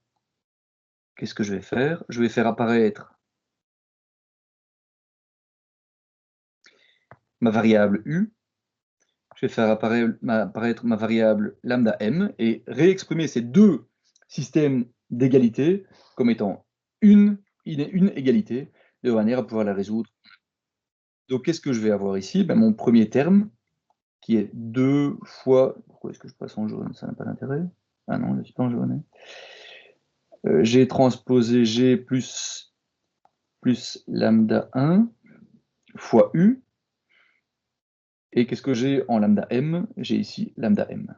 qu'est-ce que je vais faire? Je vais faire apparaître ma variable U, je vais faire apparaître ma variable lambda M et réexprimer ces deux systèmes d'égalité comme étant une égalité, de manière à pouvoir la résoudre. Donc, qu'est-ce que je vais avoir ici? Ben, mon premier terme, qui est 2 fois... Pourquoi est-ce que je passe en jaune? Ça n'a pas d'intérêt. Ah non, je ne suis pas en jaune. G transposé G plus lambda 1 fois U. Et qu'est-ce que j'ai en lambda M? J'ai ici lambda M.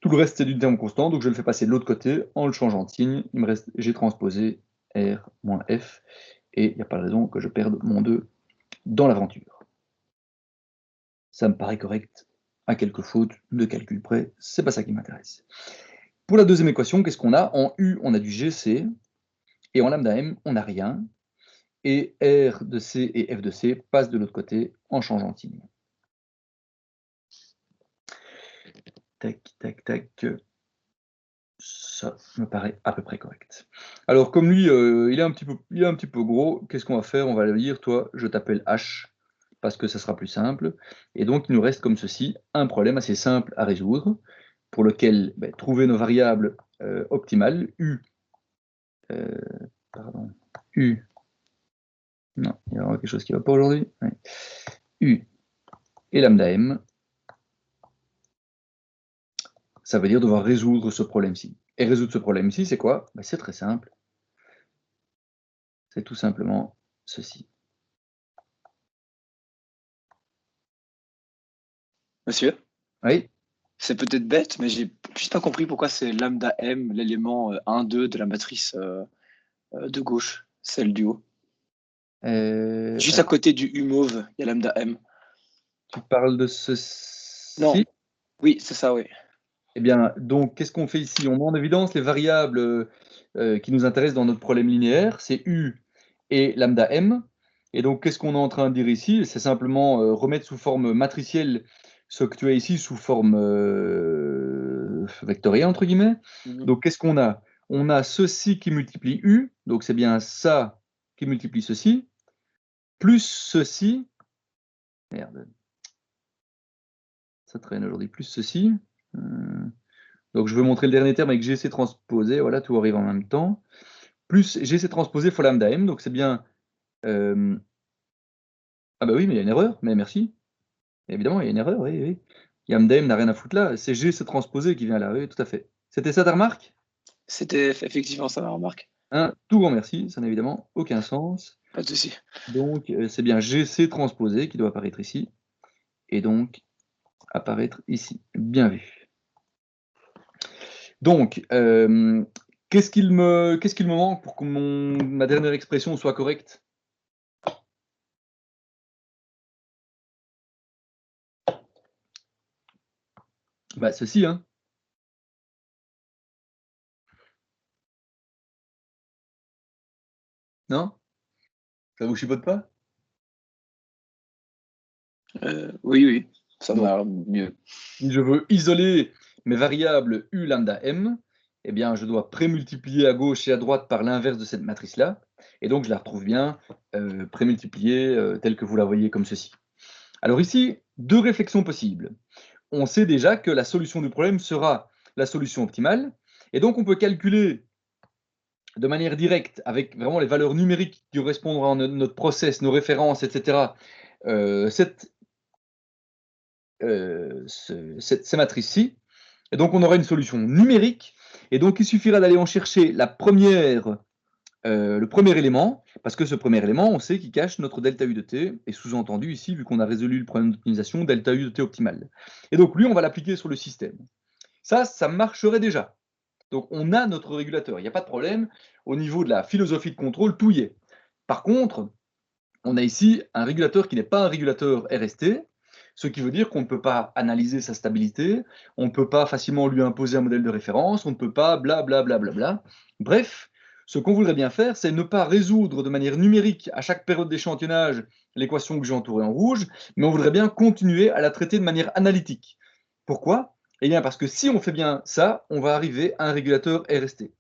Tout le reste, c'est du terme constant, donc je le fais passer de l'autre côté en le changeant de signe. Il me reste G transposé R moins F, et il n'y a pas de raison que je perde mon 2 dans l'aventure. Ça me paraît correct, à quelques fautes de calcul près, c'est pas ça qui m'intéresse. Pour la deuxième équation, qu'est-ce qu'on a? En U, on a du GC, et en lambda M, on n'a rien. Et R de C et F de C passent de l'autre côté en changeant de signe. Tac, tac, tac. Ça me paraît à peu près correct. Alors, comme lui, il est un petit peu gros, qu'est-ce qu'on va faire? On va lui dire, toi, je t'appelle H, parce que ça sera plus simple. Et donc, il nous reste comme ceci, un problème assez simple à résoudre, pour lequel trouver nos variables optimales, U, U, non, il y aura quelque chose qui ne va pas aujourd'hui, ouais. U et lambda M, ça veut dire devoir résoudre ce problème-ci. Et résoudre ce problème-ci, c'est quoi? C'est très simple. C'est tout simplement ceci. Monsieur, Oui. c'est peut-être bête, mais j'ai juste pas compris pourquoi c'est lambda M, l'élément 1, 2 de la matrice de gauche, celle du haut. Juste à côté du U mauve, il y a lambda M. Tu parles de ceci? Non. Oui, c'est ça, oui. Eh bien, donc, qu'est-ce qu'on fait ici? On met en évidence les variables qui nous intéressent dans notre problème linéaire, c'est U et lambda M. Et donc, qu'est-ce qu'on est en train de dire ici? C'est simplement remettre sous forme matricielle ce que tu as ici sous forme vectorielle, entre guillemets. Donc, qu'est-ce qu'on a? On a ceci qui multiplie U, donc c'est bien ça qui multiplie ceci, plus ceci. Merde. Ça traîne aujourd'hui, plus ceci. Donc je veux montrer le dernier terme avec GC transposé, voilà, tout arrive en même temps. Plus GC transposé fois lambda M, donc c'est bien... Ah bah oui, mais il y a une erreur, mais merci. Évidemment, il y a une erreur, oui, oui. Lambda M n'a rien à foutre là, c'est GC transposé qui vient là, oui, tout à fait. C'était ça ta remarque? C'était effectivement ça ma remarque. Un tout grand merci, ça n'a évidemment aucun sens. Pas de souci. Donc c'est bien GC transposé qui doit apparaître ici, et donc apparaître ici. Bien vu. Donc, qu'est-ce qu'il me manque pour que ma dernière expression soit correcte? Bah, ceci, hein. Non? Ça vous chipote pas? Oui, oui, ça m'a mieux. Si je veux isoler mes variables U lambda M, eh bien, je dois prémultiplier à gauche et à droite par l'inverse de cette matrice-là. Et donc, je la retrouve bien prémultipliée telle que vous la voyez comme ceci. Alors ici, deux réflexions possibles. On sait déjà que la solution du problème sera la solution optimale. Et donc, on peut calculer de manière directe, avec vraiment les valeurs numériques qui correspondront à notre process, nos références, etc., ces matrices-ci. Et donc, on aura une solution numérique. Et donc, il suffira d'aller en chercher le premier élément, parce que ce premier élément, on sait qu'il cache notre delta U de t, et sous-entendu ici, vu qu'on a résolu le problème d'optimisation, delta U de t optimal. Et donc, lui, on va l'appliquer sur le système. Ça marcherait déjà. Donc, on a notre régulateur, il n'y a pas de problème. Au niveau de la philosophie de contrôle, tout y est. Par contre, on a ici un régulateur qui n'est pas un régulateur RST, ce qui veut dire qu'on ne peut pas analyser sa stabilité, on ne peut pas facilement lui imposer un modèle de référence, on ne peut pas blablabla. Bla, bla, bla, bla. Bref, ce qu'on voudrait bien faire, c'est ne pas résoudre de manière numérique à chaque période d'échantillonnage l'équation que j'ai entourée en rouge, mais on voudrait bien continuer à la traiter de manière analytique. Pourquoi? Eh bien parce que si on fait bien ça, on va arriver à un régulateur RST.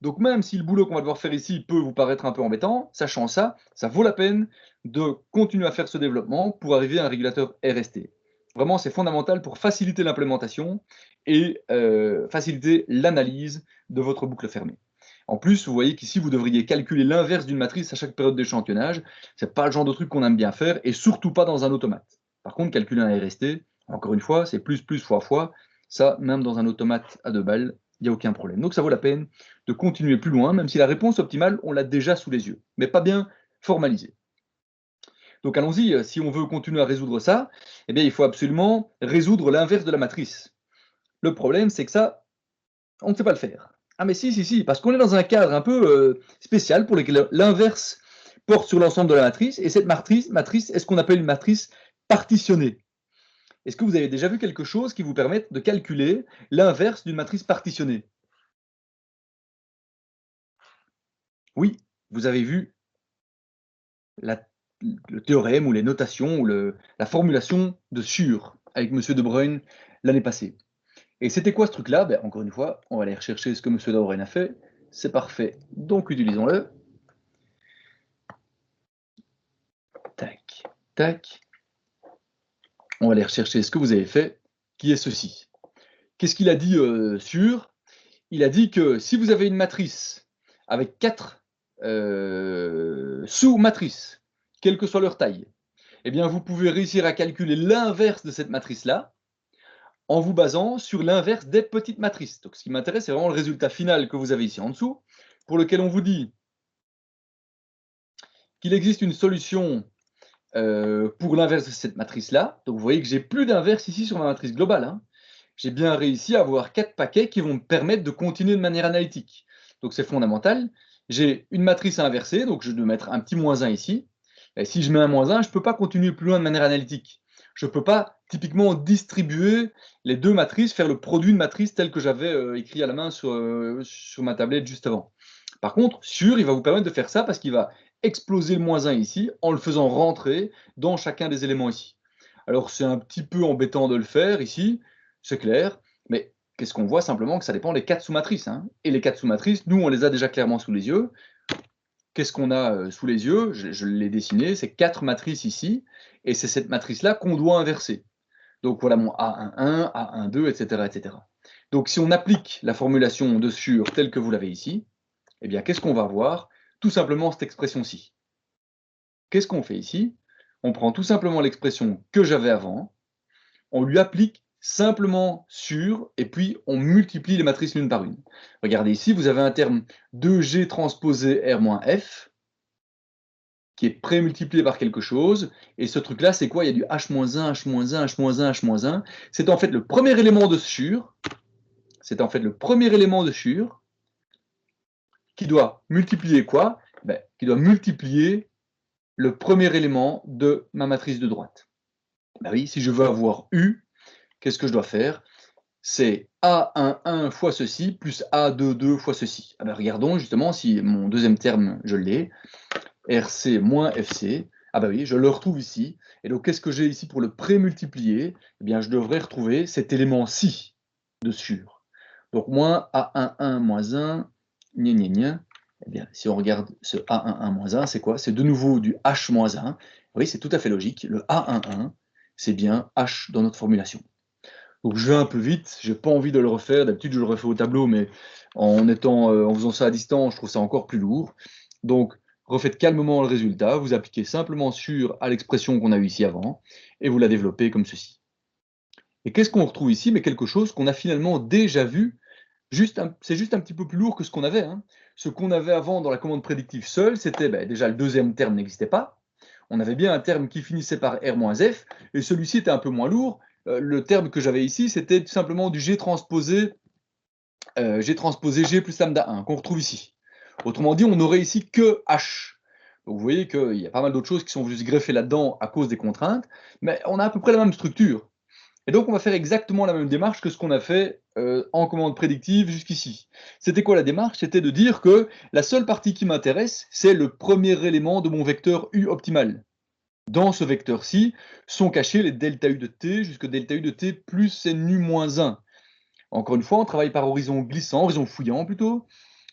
Donc même si le boulot qu'on va devoir faire ici peut vous paraître un peu embêtant, sachant ça, ça vaut la peine de continuer à faire ce développement pour arriver à un régulateur RST. Vraiment, c'est fondamental pour faciliter l'implémentation et faciliter l'analyse de votre boucle fermée. En plus, vous voyez qu'ici, vous devriez calculer l'inverse d'une matrice à chaque période d'échantillonnage. Ce n'est pas le genre de truc qu'on aime bien faire, et surtout pas dans un automate. Par contre, calculer un RST, encore une fois, c'est plus, fois, fois. Ça, même dans un automate à 2 balles, il n'y a aucun problème. Donc ça vaut la peine de continuer plus loin, même si la réponse optimale, on l'a déjà sous les yeux, mais pas bien formalisée. Donc allons-y, si on veut continuer à résoudre ça, eh bien, il faut absolument résoudre l'inverse de la matrice. Le problème, c'est que ça, on ne sait pas le faire. Ah mais si, parce qu'on est dans un cadre un peu spécial pour lequel l'inverse porte sur l'ensemble de la matrice, et cette matrice est ce qu'on appelle une matrice partitionnée. Est-ce que vous avez déjà vu quelque chose qui vous permette de calculer l'inverse d'une matrice partitionnée? Oui, vous avez vu le théorème ou les notations ou la formulation de Schur avec M. De Bruyne l'année passée. Et c'était quoi ce truc-là? Ben, encore une fois, on va aller rechercher ce que M. De Bruyne a fait. C'est parfait, donc utilisons-le. Tac, tac. On va aller rechercher ce que vous avez fait, qui est ceci. Qu'est-ce qu'il a dit sur? Il a dit que si vous avez une matrice avec 4 sous-matrices, quelle que soit leur taille, eh bien vous pouvez réussir à calculer l'inverse de cette matrice-là en vous basant sur l'inverse des petites matrices. Donc ce qui m'intéresse, c'est vraiment le résultat final que vous avez ici en dessous, pour lequel on vous dit qu'il existe une solution pour l'inverse de cette matrice-là. Donc vous voyez que j'ai plus d'inverse ici sur ma matrice globale. Hein. J'ai bien réussi à avoir 4 paquets qui vont me permettre de continuer de manière analytique. Donc c'est fondamental. J'ai une matrice à inverser, donc je dois mettre un petit -1 ici. Et si je mets un -1, je ne peux pas continuer plus loin de manière analytique. Je ne peux pas typiquement distribuer les deux matrices, faire le produit de matrice tel que j'avais écrit à la main sur ma tablette juste avant. Par contre, Schur, il va vous permettre de faire ça parce qu'il va exploser le -1 ici en le faisant rentrer dans chacun des éléments ici. Alors c'est un petit peu embêtant de le faire ici, c'est clair, mais qu'est-ce qu'on voit simplement? Que ça dépend des 4 sous-matrices. Hein. Et les 4 sous-matrices, nous, on les a déjà clairement sous les yeux. Qu'est-ce qu'on a sous les yeux? Je l'ai dessiné, c'est 4 matrices ici, et c'est cette matrice-là qu'on doit inverser. Donc voilà mon A11, A12, etc., etc. Donc si on applique la formulation de Schur telle que vous l'avez ici, eh bien qu'est-ce qu'on va avoir? Tout simplement cette expression-ci. Qu'est-ce qu'on fait ici? On prend tout simplement l'expression que j'avais avant, on lui applique simplement sur, et puis on multiplie les matrices l'une par une. Regardez ici, vous avez un terme 2G transposé R-F, qui est pré-multiplié par quelque chose, et ce truc-là, c'est quoi? Il y a du H-1, H-1, H-1, H-1. C'est en fait le premier élément de Schur, qui doit multiplier quoi? Ben, qui doit multiplier le premier élément de ma matrice de droite. Ben oui, si je veux avoir U, qu'est-ce que je dois faire? C'est A11 fois ceci, plus A22 fois ceci. Alors regardons justement si mon deuxième terme, je l'ai. RC moins FC. Ah bah oui, je le retrouve ici. Et donc, qu'est-ce que j'ai ici pour le pré-multiplier? Eh bien, je devrais retrouver cet élément-ci de Schur. Donc, moins A11 moins 1, gna gna gna. Eh bien, si on regarde ce A11 moins 1, c'est quoi? C'est de nouveau du H moins 1. Oui, c'est tout à fait logique. Le A11, c'est bien H dans notre formulation. Donc je vais un peu vite, j'ai pas envie de le refaire, d'habitude je le refais au tableau, mais en faisant ça à distance, je trouve ça encore plus lourd. Donc refaites calmement le résultat, vous appliquez simplement Schur à l'expression qu'on a eue ici avant, et vous la développez comme ceci. Et qu'est-ce qu'on retrouve ici? Mais quelque chose qu'on a finalement déjà vu, c'est juste un petit peu plus lourd que ce qu'on avait. Hein. Ce qu'on avait avant dans la commande prédictive seule, c'était déjà le deuxième terme n'existait pas, on avait bien un terme qui finissait par R-F, et celui-ci était un peu moins lourd. Le terme que j'avais ici, c'était tout simplement du G transposé G plus lambda 1, qu'on retrouve ici. Autrement dit, on n'aurait ici que H. Donc vous voyez qu'il y a pas mal d'autres choses qui sont venues se greffer là-dedans à cause des contraintes, mais on a à peu près la même structure. Et donc on va faire exactement la même démarche que ce qu'on a fait en commande prédictive jusqu'ici. C'était quoi la démarche? C'était de dire que la seule partie qui m'intéresse, c'est le premier élément de mon vecteur U optimal. Dans ce vecteur-ci sont cachés les delta U de t jusqu'à delta U de t plus nu moins 1. Encore une fois, on travaille par horizon glissant, horizon fouillant plutôt.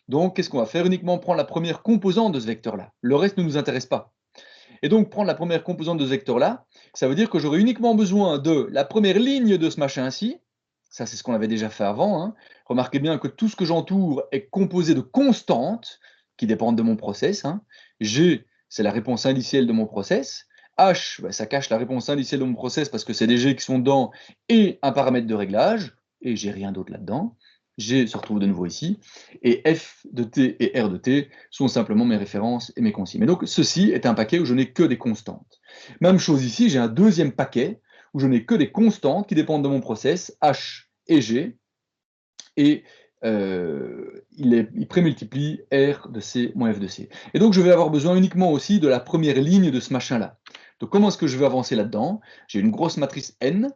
Donc, qu'est-ce qu'on va faire? Uniquement prendre la première composante de ce vecteur-là. Le reste ne nous intéresse pas. Et donc, prendre la première composante de ce vecteur-là, ça veut dire que j'aurai uniquement besoin de la première ligne de ce machin-ci. Ça, c'est ce qu'on avait déjà fait avant. Hein. Remarquez bien que tout ce que j'entoure est composé de constantes qui dépendent de mon process. Hein. G, c'est la réponse indicielle de mon process. H, bah, ça cache la réponse indicielle de mon process parce que c'est des G qui sont dedans et un paramètre de réglage. Et j'ai rien d'autre là-dedans. G se retrouve de nouveau ici, et F de T et R de T sont simplement mes références et mes consignes. Mais donc, ceci est un paquet où je n'ai que des constantes. Même chose ici, j'ai un deuxième paquet où je n'ai que des constantes qui dépendent de mon process, H et G, et il prémultiplie R de C moins F de C. Et donc, je vais avoir besoin uniquement aussi de la première ligne de ce machin-là. Donc, comment est-ce que je vais avancer là-dedans? J'ai une grosse matrice N,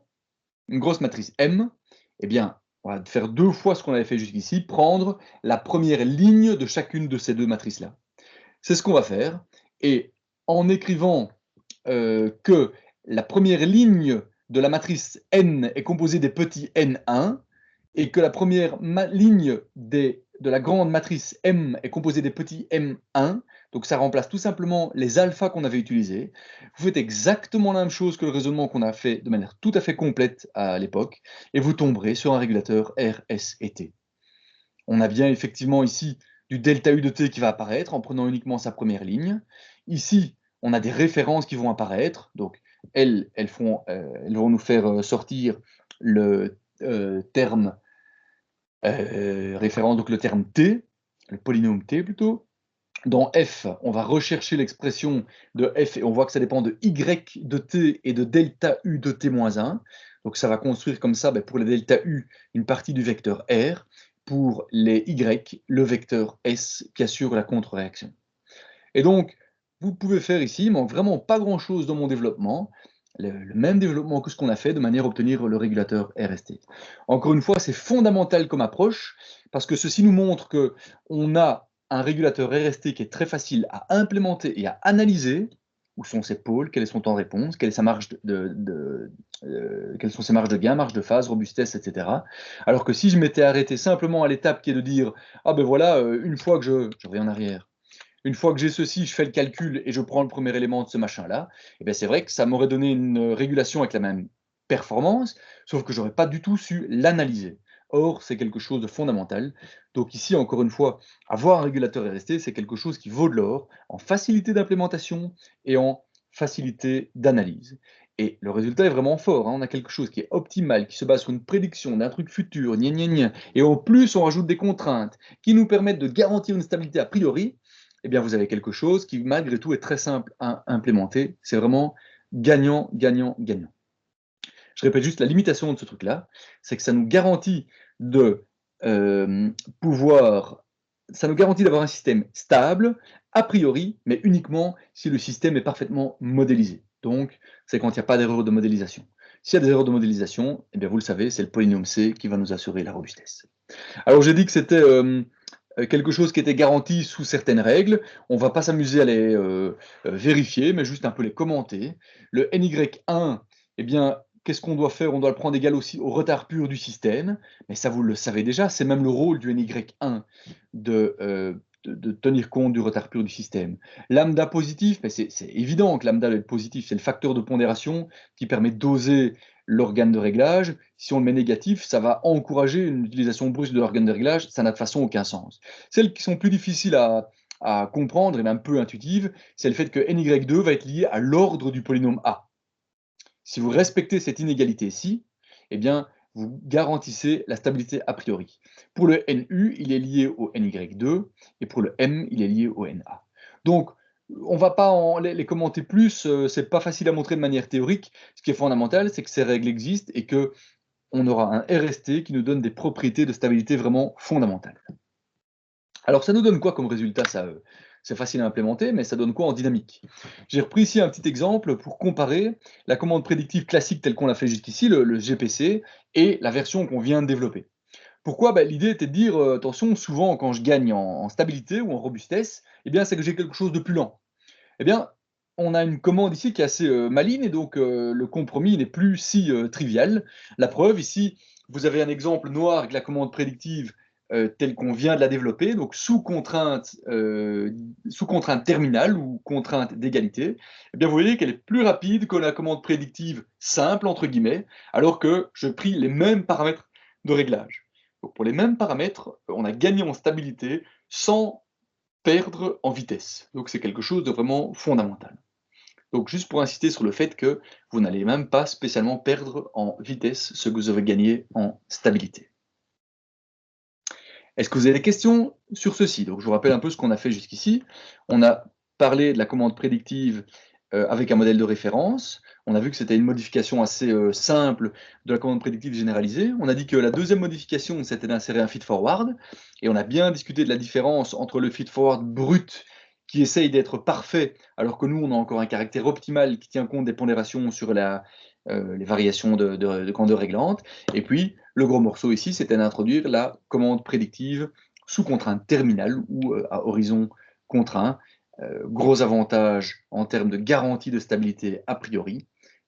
une grosse matrice M, eh bien, on va faire 2 fois ce qu'on avait fait jusqu'ici, prendre la première ligne de chacune de ces 2 matrices-là. C'est ce qu'on va faire, et en écrivant que la première ligne de la matrice N est composée des petits N1, et que la première ligne de la grande matrice M est composée des petits M1, donc ça remplace tout simplement les alphas qu'on avait utilisés. Vous faites exactement la même chose que le raisonnement qu'on a fait de manière tout à fait complète à l'époque, et vous tomberez sur un régulateur R, S et T. On a bien effectivement ici du delta U de T qui va apparaître en prenant uniquement sa première ligne. Ici, on a des références qui vont apparaître, donc elles vont nous faire sortir le terme référence, donc le terme T, le polynôme T plutôt. Dans F, on va rechercher l'expression de F et on voit que ça dépend de Y de T et de delta U de T-1. Donc ça va construire comme ça, pour les delta U, une partie du vecteur R, pour les Y, le vecteur S qui assure la contre-réaction. Et donc, vous pouvez faire ici, il manque vraiment pas grand-chose dans mon développement, le même développement que ce qu'on a fait de manière à obtenir le régulateur RST. Encore une fois, c'est fondamental comme approche, parce que ceci nous montre qu'on a un régulateur RST qui est très facile à implémenter et à analyser. Où sont ses pôles, quel est son temps de réponse, quelle est sa marge quelles sont ses marges de gain, marge de phase, robustesse, etc. Alors que si je m'étais arrêté simplement à l'étape qui est de dire « Ah ben voilà, une fois que je reviens en arrière, une fois que j'ai ceci, je fais le calcul et je prends le premier élément de ce machin-là, et bien c'est vrai que ça m'aurait donné une régulation avec la même performance, sauf que j'aurais pas du tout su l'analyser. Or, c'est quelque chose de fondamental. Donc ici, encore une fois, avoir un régulateur RST, c'est quelque chose qui vaut de l'or en facilité d'implémentation et en facilité d'analyse. Et le résultat est vraiment fort. Hein. On a quelque chose qui est optimal, qui se base sur une prédiction d'un truc futur, gna gna gna, et en plus, on rajoute des contraintes qui nous permettent de garantir une stabilité a priori. Eh bien, vous avez quelque chose qui, malgré tout, est très simple à implémenter. C'est vraiment gagnant, gagnant, gagnant. Je répète juste la limitation de ce truc-là, c'est que ça nous garantit de ça nous garantit d'avoir un système stable, a priori, mais uniquement si le système est parfaitement modélisé. Donc, c'est quand il n'y a pas d'erreur de modélisation. S'il y a des erreurs de modélisation, eh bien, vous le savez, c'est le polynôme C qui va nous assurer la robustesse. Alors, j'ai dit que c'était quelque chose qui était garanti sous certaines règles. On ne va pas s'amuser à les vérifier, mais juste un peu les commenter. Le NY1, eh bien, qu'est-ce qu'on doit faire? On doit le prendre égal aussi au retard pur du système. Mais ça, vous le savez déjà, c'est même le rôle du NY1 de tenir compte du retard pur du système. Lambda positif, c'est évident que lambda doit être positif, c'est le facteur de pondération qui permet de doser l'organe de réglage. Si on le met négatif, ça va encourager une utilisation brusque de l'organe de réglage, ça n'a de façon aucun sens. Celles qui sont plus difficiles à comprendre et même peu intuitives, c'est le fait que NY2 va être lié à l'ordre du polynôme A. Si vous respectez cette inégalité-ci, eh bien, vous garantissez la stabilité a priori. Pour le NU, il est lié au NY2, et pour le M, il est lié au NA. Donc, on ne va pas les commenter plus, c'est pas facile à montrer de manière théorique. Ce qui est fondamental, c'est que ces règles existent et qu'on aura un RST qui nous donne des propriétés de stabilité vraiment fondamentales. Alors, ça nous donne quoi comme résultat, c'est facile à implémenter, mais ça donne quoi en dynamique? J'ai repris ici un petit exemple pour comparer la commande prédictive classique telle qu'on l'a fait jusqu'ici, le GPC, et la version qu'on vient de développer. Pourquoi? L'idée était de dire, attention, souvent quand je gagne en stabilité ou en robustesse, eh bien, c'est que j'ai quelque chose de plus lent. Eh bien, on a une commande ici qui est assez maligne et donc le compromis n'est plus si trivial. La preuve, ici, vous avez un exemple noir avec la commande prédictive telle qu'on vient de la développer, donc sous contrainte terminale ou contrainte d'égalité. Eh bien, vous voyez qu'elle est plus rapide que la commande prédictive simple, entre guillemets, alors que je pris les mêmes paramètres de réglage. Donc, pour les mêmes paramètres, on a gagné en stabilité sans perdre en vitesse. Donc c'est quelque chose de vraiment fondamental. Donc juste pour insister sur le fait que vous n'allez même pas spécialement perdre en vitesse ce que vous avez gagné en stabilité. Est-ce que vous avez des questions sur ceci? Donc je vous rappelle un peu ce qu'on a fait jusqu'ici. On a parlé de la commande prédictive avec un modèle de référence. On a vu que c'était une modification assez simple de la commande prédictive généralisée. On a dit que la deuxième modification, c'était d'insérer un feed-forward. Et on a bien discuté de la différence entre le feed-forward brut, qui essaye d'être parfait, alors que nous, on a encore un caractère optimal qui tient compte des pondérations sur les variations de grandeur réglante. Et puis, le gros morceau ici, c'était d'introduire la commande prédictive sous contrainte terminale ou à horizon contraint. Gros avantage en termes de garantie de stabilité a priori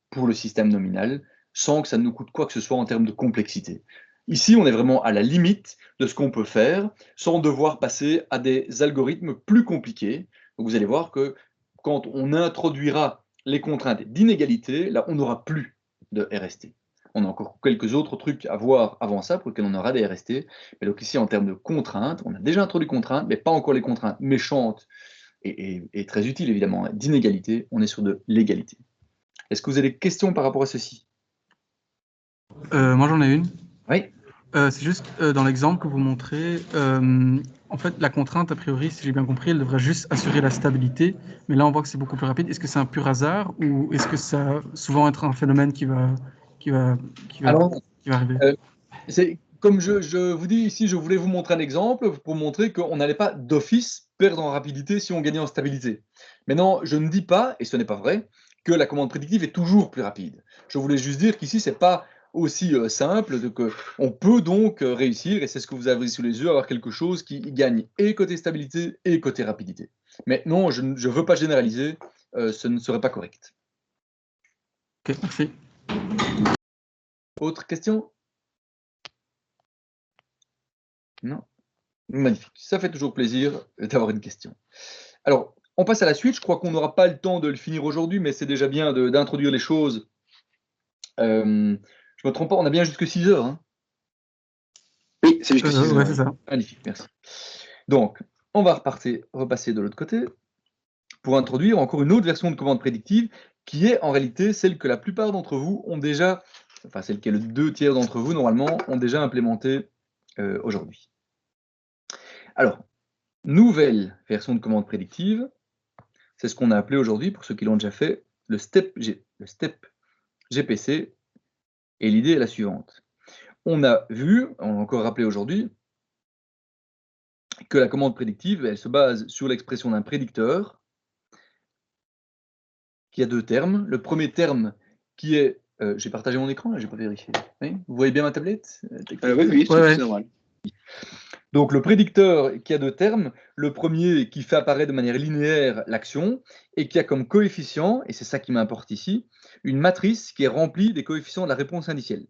pour le système nominal, sans que ça nous coûte quoi que ce soit en termes de complexité. Ici, on est vraiment à la limite de ce qu'on peut faire, sans devoir passer à des algorithmes plus compliqués. Donc vous allez voir que quand on introduira les contraintes d'inégalité, là, on n'aura plus de RST. On a encore quelques autres trucs à voir avant ça, pour lesquels on aura des RST. Mais donc ici, en termes de contraintes, on a déjà introduit contraintes, mais pas encore les contraintes méchantes et très utiles, évidemment, d'inégalité. On est sur de l'égalité. Est-ce que vous avez des questions par rapport à ceci? Moi, j'en ai une. Oui. C'est juste dans l'exemple que vous montrez, en fait, la contrainte, a priori, si j'ai bien compris, elle devrait juste assurer la stabilité. Mais là, on voit que c'est beaucoup plus rapide. Est-ce que c'est un pur hasard ou est-ce que ça va souvent être un phénomène qui va arriver? Comme je vous dis ici, je voulais vous montrer un exemple pour montrer qu'on n'allait pas d'office perdre en rapidité si on gagnait en stabilité. Maintenant, je ne dis pas, et ce n'est pas vrai, que la commande prédictive est toujours plus rapide. Je voulais juste dire qu'ici, ce n'est pas aussi simple, on peut donc réussir, et c'est ce que vous avez sous les yeux, avoir quelque chose qui gagne et côté stabilité et côté rapidité. Mais non, je ne veux pas généraliser, ce ne serait pas correct. Ok, merci. Autre question? Non? Magnifique. Ça fait toujours plaisir d'avoir une question. Alors, on passe à la suite. Je crois qu'on n'aura pas le temps de le finir aujourd'hui, mais c'est déjà bien d'introduire les choses. Je ne me trompe pas, on a bien jusque 6 heures. Hein? Oui, c'est jusque 6 heures. Ouais, c'est ça. Magnifique, merci. Donc, on va repasser de l'autre côté pour introduire encore une autre version de commande prédictive qui est en réalité celle que la plupart d'entre vous ont déjà, enfin celle que le 2/3 d'entre vous normalement ont déjà implémentée aujourd'hui. Alors, nouvelle version de commande prédictive, c'est ce qu'on a appelé aujourd'hui, pour ceux qui l'ont déjà fait, le step GPC, et l'idée est la suivante. On a vu, on a encore rappelé aujourd'hui, que la commande prédictive, elle se base sur l'expression d'un prédicteur qui a deux termes. Le premier terme qui est, j'ai partagé mon écran, là, j'ai pas vérifié. Oui, vous voyez bien ma tablette? Oui, c'est normal. Donc le prédicteur qui a deux termes, le premier qui fait apparaître de manière linéaire l'action et qui a comme coefficient, et c'est ça qui m'importe ici, une matrice qui est remplie des coefficients de la réponse indicielle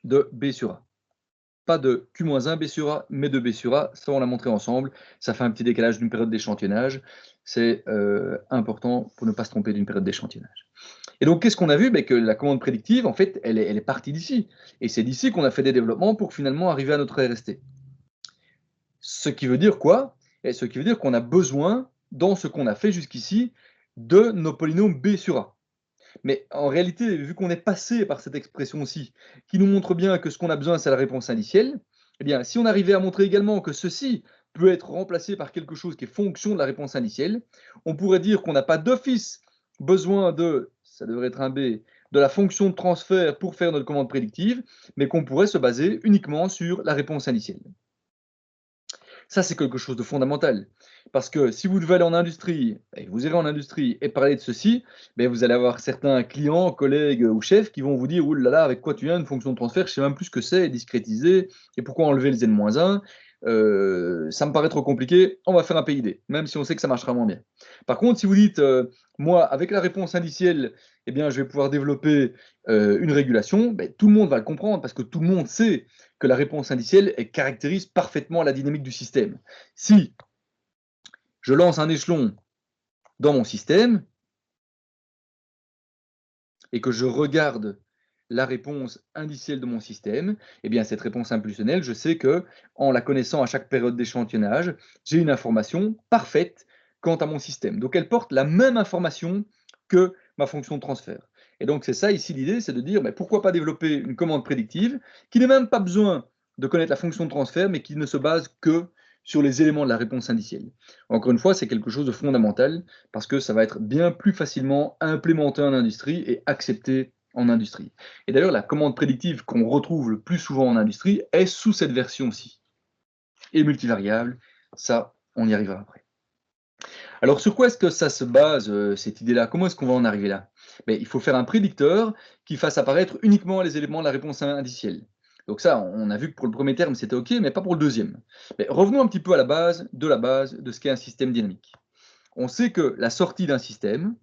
de B sur A. Pas de Q-1 B sur A, mais de B sur A, ça on l'a montré ensemble, ça fait un petit décalage d'une période d'échantillonnage, c'est important pour ne pas se tromper d'une période d'échantillonnage. Et donc, qu'est-ce qu'on a vu? Que la commande prédictive, en fait, elle est partie d'ici. Et c'est d'ici qu'on a fait des développements pour finalement arriver à notre RST. Ce qui veut dire quoi? Et ce qui veut dire qu'on a besoin, dans ce qu'on a fait jusqu'ici, de nos polynômes B sur A. Mais en réalité, vu qu'on est passé par cette expression-ci, qui nous montre bien que ce qu'on a besoin, c'est la réponse indicielle, eh bien, si on arrivait à montrer également que ceci peut être remplacé par quelque chose qui est fonction de la réponse indicielle, on pourrait dire qu'on n'a pas d'office besoin de, ça devrait être un B, de la fonction de transfert pour faire notre commande prédictive, mais qu'on pourrait se baser uniquement sur la réponse indicielle. Ça, c'est quelque chose de fondamental. Parce que si vous devez aller en industrie, et vous irez en industrie et parler de ceci, ben vous allez avoir certains clients, collègues ou chefs qui vont vous dire: «Ouh là là, avec quoi tu viens, une fonction de transfert, je ne sais même plus ce que c'est, discrétiser, et pourquoi enlever les n-1, ça me paraît trop compliqué, on va faire un PID», même si on sait que ça marchera moins bien. Par contre, si vous dites: «Moi, avec la réponse indicielle, eh bien, je vais pouvoir développer une régulation», ben, tout le monde va le comprendre parce que tout le monde sait que la réponse indicielle elle caractérise parfaitement la dynamique du système. Si je lance un échelon dans mon système et que je regarde la réponse indicielle de mon système, eh bien cette réponse impulsionnelle, je sais que en la connaissant à chaque période d'échantillonnage, j'ai une information parfaite quant à mon système. Donc elle porte la même information que ma fonction de transfert. Et donc c'est ça ici l'idée, c'est de dire mais pourquoi pas développer une commande prédictive qui n'a même pas besoin de connaître la fonction de transfert, mais qui ne se base que sur les éléments de la réponse indicielle. Encore une fois, c'est quelque chose de fondamental parce que ça va être bien plus facilement implémenté en industrie et accepté en industrie. Et d'ailleurs, la commande prédictive qu'on retrouve le plus souvent en industrie est sous cette version-ci. Et multivariable, ça, on y arrivera après. Alors, sur quoi est-ce que ça se base, cette idée-là? Comment est-ce qu'on va en arriver là? Ben, il faut faire un prédicteur qui fasse apparaître uniquement les éléments de la réponse indicielle. Donc ça, on a vu que pour le premier terme, c'était OK, mais pas pour le deuxième. Mais revenons un petit peu à la base de ce qu'est un système dynamique. On sait que la sortie d'un système,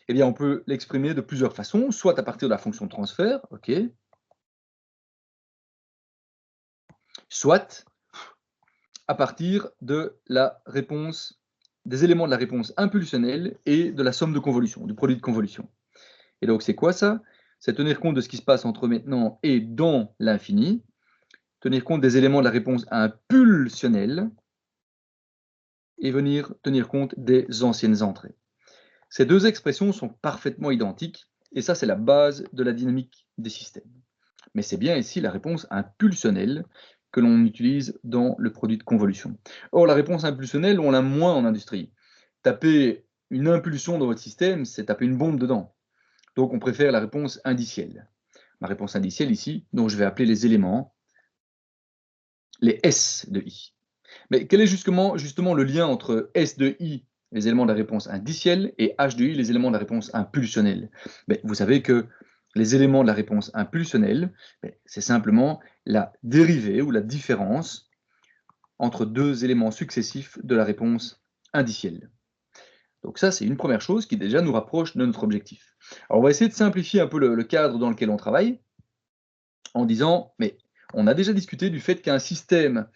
eh bien, on peut l'exprimer de plusieurs façons, soit à partir de la fonction de transfert, OK, soit à partir de la réponse, des éléments de la réponse impulsionnelle et de la somme de convolution, du produit de convolution. Et donc, c'est quoi ça? C'est tenir compte de ce qui se passe entre maintenant et dans l'infini, tenir compte des éléments de la réponse impulsionnelle et venir tenir compte des anciennes entrées. Ces deux expressions sont parfaitement identiques, et ça, c'est la base de la dynamique des systèmes. Mais c'est bien ici la réponse impulsionnelle que l'on utilise dans le produit de convolution. Or, la réponse impulsionnelle, on l'a moins en industrie. Taper une impulsion dans votre système, c'est taper une bombe dedans. Donc, on préfère la réponse indicielle. Ma réponse indicielle ici, dont je vais appeler les éléments, les S de I. Mais quel est justement le lien entre S de I, les éléments de la réponse indicielle, et H de I, les éléments de la réponse impulsionnelle? Vous savez que les éléments de la réponse impulsionnelle, c'est simplement la dérivée ou la différence entre deux éléments successifs de la réponse indicielle. Donc ça, c'est une première chose qui déjà nous rapproche de notre objectif. Alors on va essayer de simplifier un peu le cadre dans lequel on travaille en disant, mais on a déjà discuté du fait qu'un système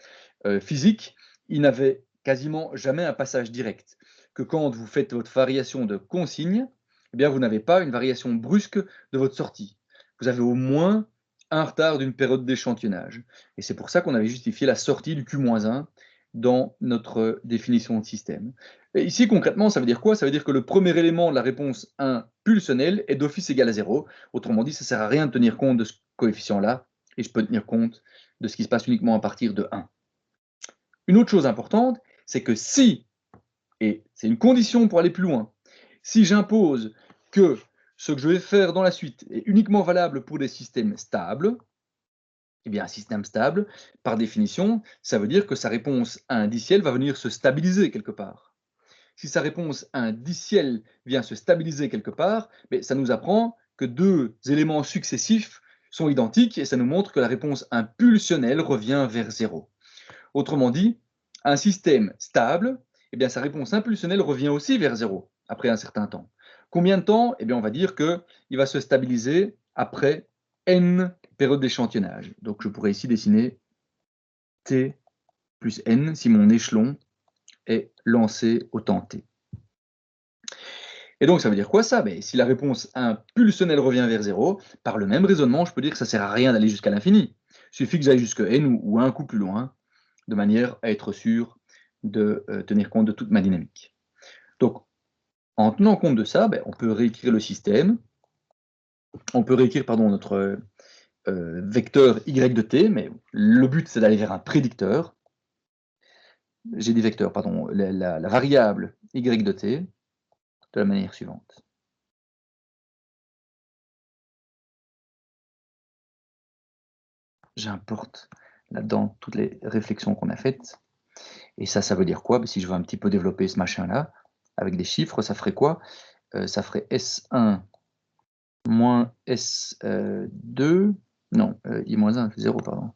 physique, il n'avait quasiment jamais un passage direct. Que quand vous faites votre variation de consigne, eh bien, vous n'avez pas une variation brusque de votre sortie. Vous avez au moins un retard d'une période d'échantillonnage. Et c'est pour ça qu'on avait justifié la sortie du Q-1 dans notre définition de système. Et ici, concrètement, ça veut dire quoi? Ça veut dire que le premier élément de la réponse impulsionnelle est d'office égal à 0. Autrement dit, ça ne sert à rien de tenir compte de ce coefficient-là, et je peux tenir compte de ce qui se passe uniquement à partir de 1. Une autre chose importante, c'est que si, et c'est une condition pour aller plus loin, si j'impose que ce que je vais faire dans la suite est uniquement valable pour des systèmes stables, eh bien un système stable, par définition, ça veut dire que sa réponse indicielle va venir se stabiliser quelque part. Si sa réponse indicielle vient se stabiliser quelque part, ça nous apprend que deux éléments successifs sont identiques et ça nous montre que la réponse impulsionnelle revient vers 0. Autrement dit, un système stable, eh bien, sa réponse impulsionnelle revient aussi vers 0 après un certain temps. Combien de temps? Eh bien, on va dire qu'il va se stabiliser après n périodes d'échantillonnage. Donc, je pourrais ici dessiner t plus n si mon échelon est lancé au temps t. Et donc, ça veut dire quoi ça? Si la réponse impulsionnelle revient vers 0, par le même raisonnement, je peux dire que ça ne sert à rien d'aller jusqu'à l'infini. Il suffit que j'aille jusqu'à n ou un coup plus loin, de manière à être sûr de tenir compte de toute ma dynamique. Donc, en tenant compte de ça, on peut réécrire le système, on peut réécrire notre vecteur y de t, mais le but c'est d'aller vers un prédicteur. J'ai dit vecteur, pardon, la variable y de t, de la manière suivante. J'importe là-dedans toutes les réflexions qu'on a faites. Et ça veut dire quoi? Si je veux un petit peu développer ce machin-là, avec des chiffres, ça ferait quoi? Ça ferait S1 moins S2, non, I-1, 0, pardon.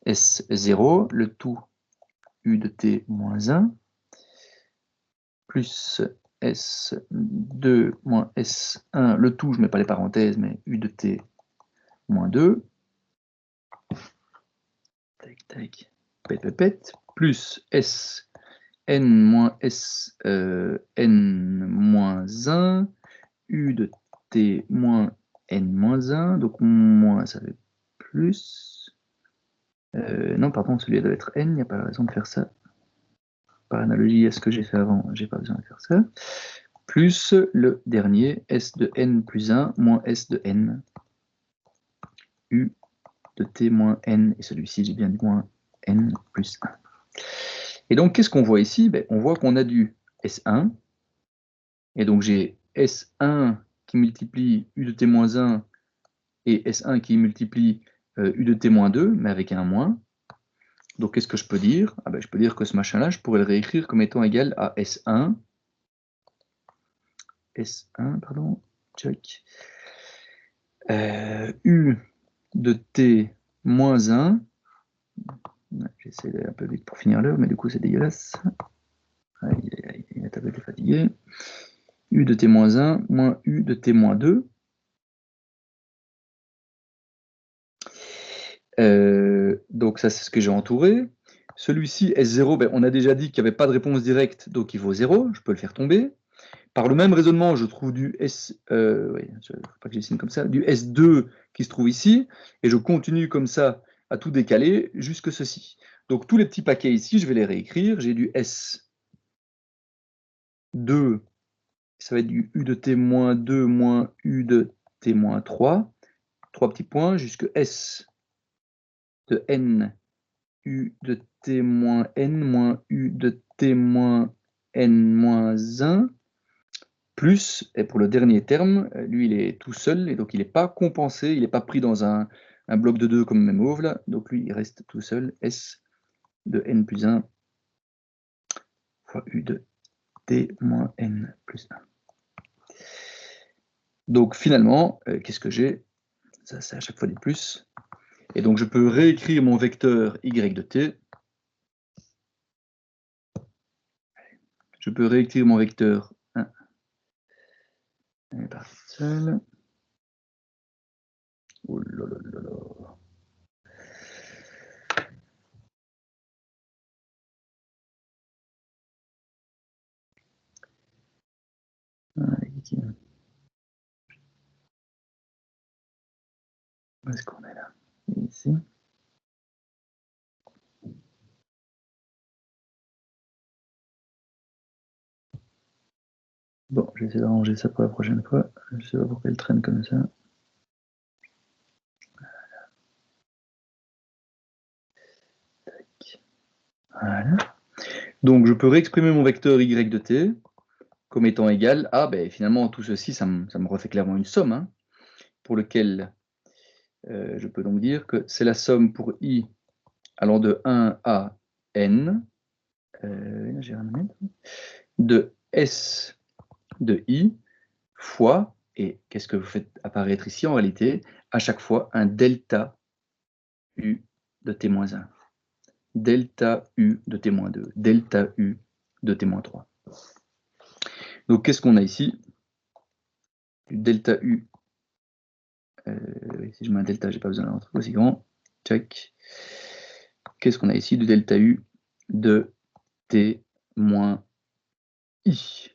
S0, le tout U de T moins 1, plus S2 moins S1, le tout, je ne mets pas les parenthèses, mais U de T moins 2, tac, tac, pète, plus Sn moins Sn moins 1, U de T moins N moins 1, donc moins, ça fait plus. Non, pardon, celui-là doit être N, il n'y a pas de raison de faire ça. Par analogie à ce que j'ai fait avant, j'ai pas besoin de faire ça. Plus le dernier, S de N plus 1 moins S de N, U de T moins N, et celui-ci, j'ai bien dit moins N plus 1. Et donc, qu'est-ce qu'on voit ici? On voit qu'on a du S1, et donc j'ai S1 qui multiplie U de T moins 1, et S1 qui multiplie U de T moins 2, mais avec un moins. Donc, qu'est-ce que je peux dire? Je peux dire que ce machin-là, je pourrais le réécrire comme étant égal à S1, pardon, check, U de T moins 1, j'essaie d'aller un peu vite pour finir l'heure, mais du coup c'est dégueulasse, la tablette est fatiguée, U de T moins 1 moins U de T moins 2, donc ça c'est ce que j'ai entouré. Celui-ci, S0, on a déjà dit qu'il n'y avait pas de réponse directe, donc il vaut 0, je peux le faire tomber. Par le même raisonnement, je trouve du pas que je dessine comme ça, du S2 qui se trouve ici, et je continue comme ça à tout décaler jusque ceci. Donc tous les petits paquets ici, je vais les réécrire. J'ai du S2, ça va être du U de T moins 2 moins U de T moins 3, 3 petits points, jusque S de N, U de T moins N moins U de T moins N moins 1, plus, et pour le dernier terme, lui il est tout seul, et donc il n'est pas compensé, il n'est pas pris dans un bloc de 2 comme mes mauves là, donc lui il reste tout seul, S de N plus 1 fois U de T moins N plus 1. Donc finalement, qu'est-ce que j'ai? Ça c'est à chaque fois des plus, et donc je peux réécrire mon vecteur Y de T, je peux réécrire mon vecteur 1, partie seule. Oh là là là là. Où est-ce qu'on est là? Ici. Bon, je vais essayer d'arranger ça pour la prochaine fois. Je ne sais pas pourquoi elle traîne comme ça. Voilà. Donc je peux réexprimer mon vecteur y de t comme étant égal à, finalement tout ceci, ça me refait clairement une somme, hein, pour lequel je peux donc dire que c'est la somme pour i allant de 1 à n, j'ai rien à mettre, de s de i fois, et qu'est-ce que vous faites apparaître ici en réalité? À chaque fois un delta u de t-1. Delta U de T-2, delta U de T-3. Donc qu'est-ce qu'on a ici? Du delta U, si je mets un delta, j'ai pas besoin d'un truc aussi grand, check. Qu'est-ce qu'on a ici? Du delta U de T moins I.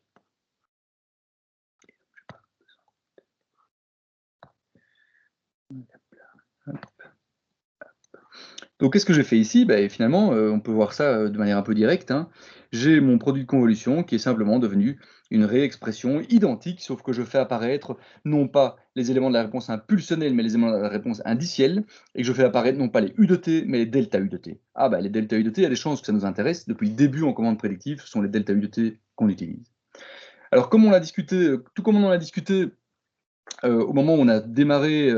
Donc qu'est-ce que j'ai fait ici? Finalement, on peut voir ça de manière un peu directe, hein. J'ai mon produit de convolution qui est simplement devenu une réexpression identique, sauf que je fais apparaître non pas les éléments de la réponse impulsionnelle, mais les éléments de la réponse indicielle, et que je fais apparaître non pas les U de t, mais les delta U de t. Les delta U de t, il y a des chances que ça nous intéresse. Depuis le début en commande prédictive, ce sont les delta U de t qu'on utilise. Alors comme on l'a discuté, tout comme on en a discuté au moment où on a démarré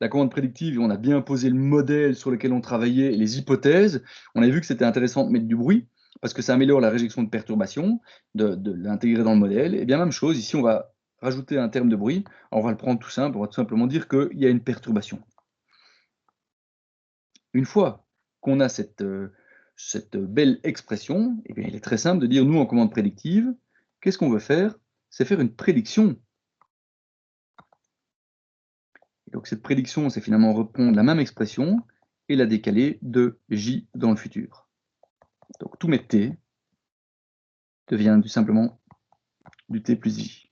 la commande prédictive et on a bien posé le modèle sur lequel on travaillait et les hypothèses, on a vu que c'était intéressant de mettre du bruit parce que ça améliore la réjection de perturbations, de l'intégrer dans le modèle. Et bien même chose, ici on va rajouter un terme de bruit. Alors, on va le prendre tout simple, on va tout simplement dire qu'il y a une perturbation. Une fois qu'on a cette belle expression, eh bien, il est très simple de dire, nous, en commande prédictive, qu'est-ce qu'on veut faire? C'est faire une prédiction. Et donc, cette prédiction, c'est finalement reprendre la même expression et la décaler de J dans le futur. Donc, tout mettre T devient tout simplement du T plus J.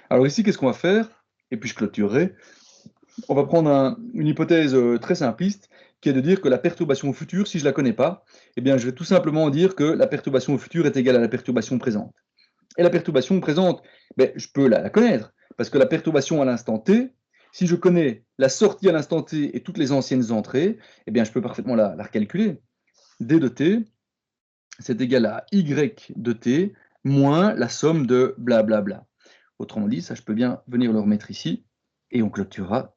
Alors ici, qu'est-ce qu'on va faire? Et puis, je clôturerai. On va prendre une hypothèse très simpliste, qui est de dire que la perturbation future, si je ne la connais pas, eh bien, je vais tout simplement dire que la perturbation future est égale à la perturbation présente. Et la perturbation présente, ben, je peux la connaître, parce que la perturbation à l'instant T, si je connais la sortie à l'instant T et toutes les anciennes entrées, eh bien, je peux parfaitement la recalculer. D de T, c'est égal à Y de T moins la somme de blablabla. Autrement dit, ça, je peux bien venir le remettre ici, et on clôturera.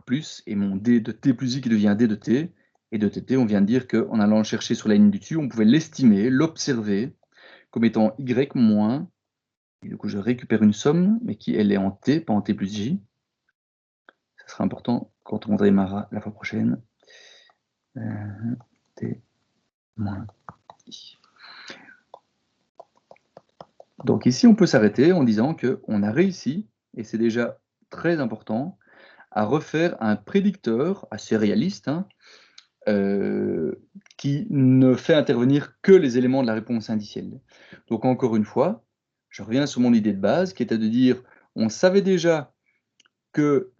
Plus, et mon D de T plus I qui devient D de T, et de TT, on vient de dire qu'en allant le chercher sur la ligne du dessus, on pouvait l'estimer, l'observer, comme étant Y moins, et du coup je récupère une somme, mais qui elle est en T, pas en T plus J. Ça sera important quand on démarrera la fois prochaine. T moins I. Donc ici, on peut s'arrêter en disant qu'on a réussi, et c'est déjà très important, à refaire un prédicteur assez réaliste, hein, qui ne fait intervenir que les éléments de la réponse indicielle. Donc encore une fois, je reviens sur mon idée de base, qui était de dire, on savait déjà que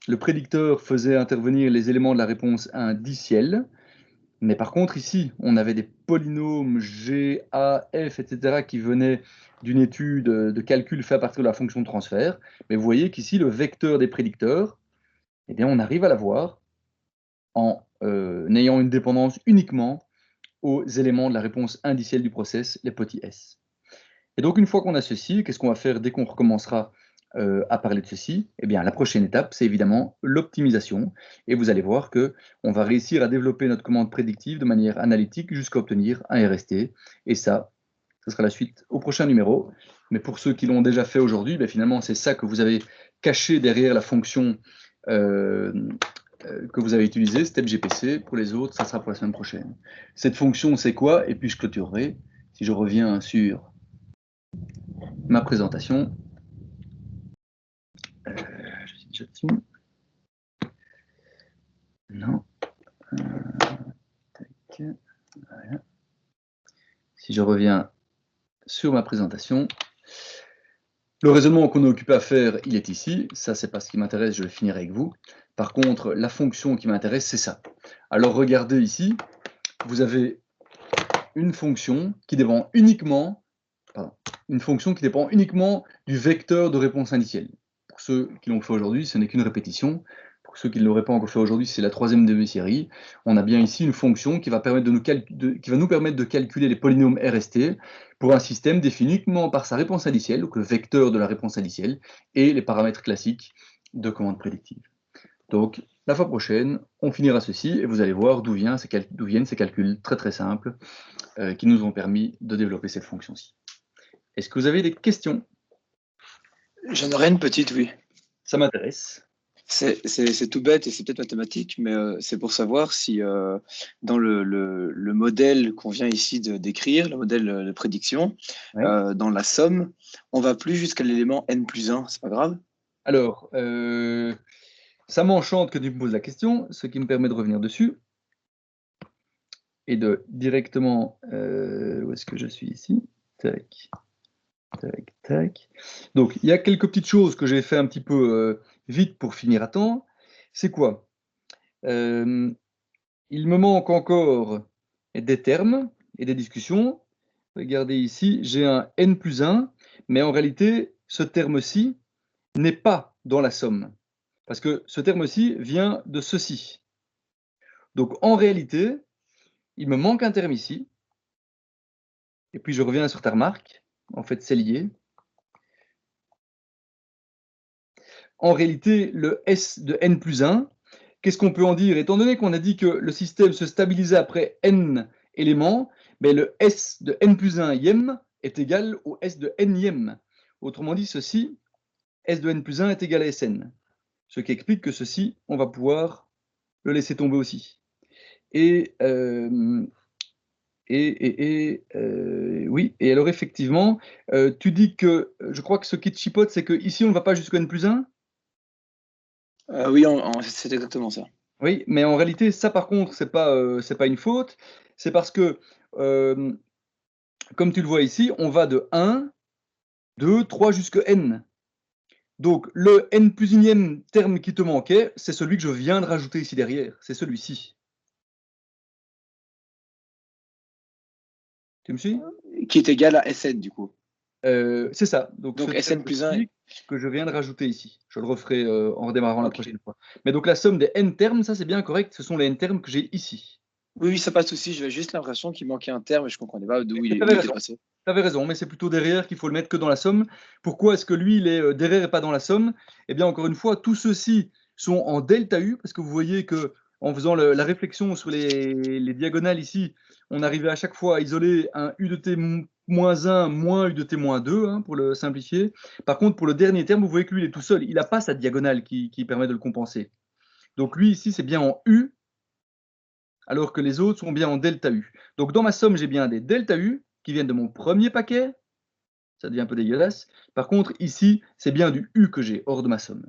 le prédicteur faisait intervenir les éléments de la réponse indicielle, mais par contre ici, on avait des polynômes G, A, F, etc. qui venaient d'une étude de calcul fait à partir de la fonction de transfert. Mais vous voyez qu'ici, le vecteur des prédicteurs, eh bien, on arrive à l'avoir en ayant une dépendance uniquement aux éléments de la réponse indicielle du process, les petits s. Et donc, une fois qu'on a ceci, qu'est-ce qu'on va faire dès qu'on recommencera à parler de ceci? Eh bien, la prochaine étape, c'est évidemment l'optimisation. Et vous allez voir qu'on va réussir à développer notre commande prédictive de manière analytique jusqu'à obtenir un RST. Et ça, ce sera la suite au prochain numéro. Mais pour ceux qui l'ont déjà fait aujourd'hui, ben finalement, c'est ça que vous avez caché derrière la fonction que vous avez utilisée, StepGPC. Pour les autres, ça sera pour la semaine prochaine. Cette fonction, c'est quoi? Et puis, je clôturerai. Si je reviens sur ma présentation, je suis déjà dessus. Non. Tac. Voilà. Si je reviens sur ma présentation, le raisonnement qu'on est occupé à faire, il est ici. Ça, c'est pas ce qui m'intéresse, je vais finir avec vous. Par contre, la fonction qui m'intéresse, c'est ça. Alors, regardez ici, vous avez une fonction qui dépend uniquement, du vecteur de réponse indicielle. Pour ceux qui l'ont fait aujourd'hui, ce n'est qu'une répétition. Pour ceux qui ne l'auraient pas encore fait aujourd'hui, c'est la troisième demi-série. On a bien ici une fonction qui va, nous permettre de calculer les polynômes RST pour un système défini uniquement par sa réponse indicielle, donc le vecteur de la réponse indicielle, et les paramètres classiques de commande prédictive. Donc, la fois prochaine, on finira ceci, et vous allez voir d'où viennent ces calculs très très simples qui nous ont permis de développer cette fonction-ci. Est-ce que vous avez des questions? J'en aurais une petite, oui. Ça m'intéresse. C'est tout bête et c'est peut-être mathématique, mais c'est pour savoir si dans le modèle qu'on vient ici de décrire, le modèle de prédiction, ouais, dans la somme, on va plus jusqu'à l'élément n plus 1, c'est pas grave? Alors, ça m'enchante que tu me poses la question, ce qui me permet de revenir dessus et de directement, où est-ce que je suis ici? Tac, tac, tac. Donc, il y a quelques petites choses que j'ai fait un petit peu vite pour finir à temps. C'est quoi? Il me manque encore des termes et des discussions. Regardez ici, j'ai un n plus 1, mais en réalité, ce terme-ci n'est pas dans la somme. Parce que ce terme-ci vient de ceci. Donc, en réalité, il me manque un terme ici. Et puis, je reviens sur ta remarque. En fait, c'est lié. En réalité, le S de n plus 1, qu'est-ce qu'on peut en dire? Étant donné qu'on a dit que le système se stabilisait après n éléments, mais le S de n plus 1 ième est égal au S de n ième. Autrement dit, ceci, S de n plus 1 est égal à Sn. Ce qui explique que ceci, on va pouvoir le laisser tomber aussi. Oui, et alors effectivement, tu dis que, je crois que ce qui te chipote, c'est qu'ici, on ne va pas jusqu'au n plus 1? Oui, c'est exactement ça. Oui, mais en réalité, ça par contre, c'est pas une faute. C'est parce que, comme tu le vois ici, on va de 1, 2, 3 jusqu'à n. Donc, le n plus unième terme qui te manquait, c'est celui que je viens de rajouter ici derrière. C'est celui-ci. Tu me suis? Qui est égal à Sn, du coup. C'est ça. Donc Donc ce Sn plus 1. que je viens de rajouter ici. Je le referai en redémarrant la prochaine fois. Mais donc la somme des n termes, ça c'est bien correct. Ce sont les n termes que j'ai ici. Oui, ça pas de souci. J'avais juste l'impression qu'il manquait un terme et je ne comprenais pas d'où il était passé. Tu avais raison, mais c'est plutôt derrière qu'il faut le mettre que dans la somme. Pourquoi est-ce que lui, il est derrière et pas dans la somme? Eh bien, encore une fois, tous ceux-ci sont en delta U, parce que vous voyez que en faisant la réflexion sur les diagonales ici, on arrivait à chaque fois à isoler un U de t moins 1 moins U de t moins 2, hein, pour le simplifier. Par contre, pour le dernier terme, vous voyez que lui, il est tout seul. Il n'a pas sa diagonale qui permet de le compenser. Donc lui, ici, c'est bien en U, alors que les autres sont bien en delta U. Donc dans ma somme, j'ai bien des delta U qui viennent de mon premier paquet. Ça devient un peu dégueulasse. Par contre, ici, c'est bien du U que j'ai hors de ma somme.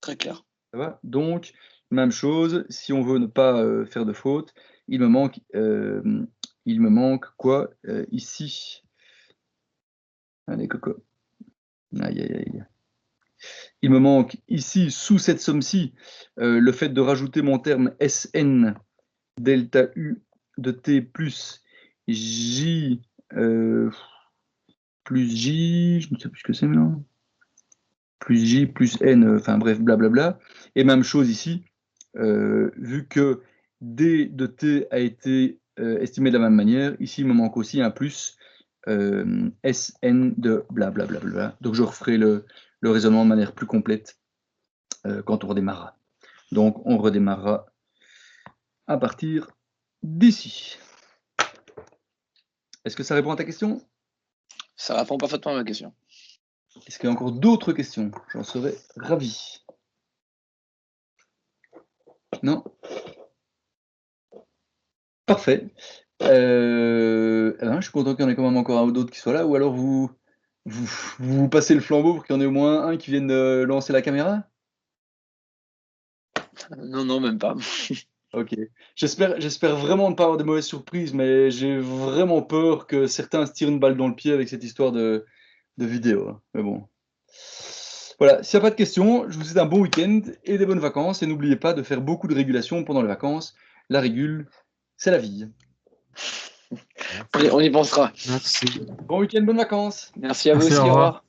Très clair. Ça va? Donc, même chose, si on veut ne pas faire de faute, il me manque quoi ici? Allez, coco. Aïe, aïe, aïe. Il me manque ici, sous cette somme-ci, le fait de rajouter mon terme Sn delta U de t plus J plus J, je ne sais plus ce que c'est maintenant, plus J plus N, enfin bref, blablabla. Et même chose ici, vu que D de T a été estimé de la même manière, ici il me manque aussi un plus Sn de blablabla. Donc je referai le raisonnement de manière plus complète quand on redémarrera. Donc on redémarrera à partir d'ici. Est-ce que ça répond à ta question? Ça répond parfaitement à ma question. Est-ce qu'il y a encore d'autres questions? J'en serais ravi. Non? Parfait. Je suis content qu'il y en ait quand même encore un ou d'autres qui soient là, ou alors vous passez le flambeau pour qu'il y en ait au moins un qui vienne lancer la caméra? Non, même pas. Ok. J'espère vraiment ne pas avoir de mauvaises surprises, mais j'ai vraiment peur que certains se tirent une balle dans le pied avec cette histoire de vidéo, hein. Mais bon. Voilà, s'il n'y a pas de questions, je vous souhaite un bon week-end et des bonnes vacances. Et n'oubliez pas de faire beaucoup de régulation pendant les vacances. La régule, c'est la vie. On y pensera. Merci. Bon week-end, bonnes vacances. Merci à vous Merci, aussi, au au revoir. revoir.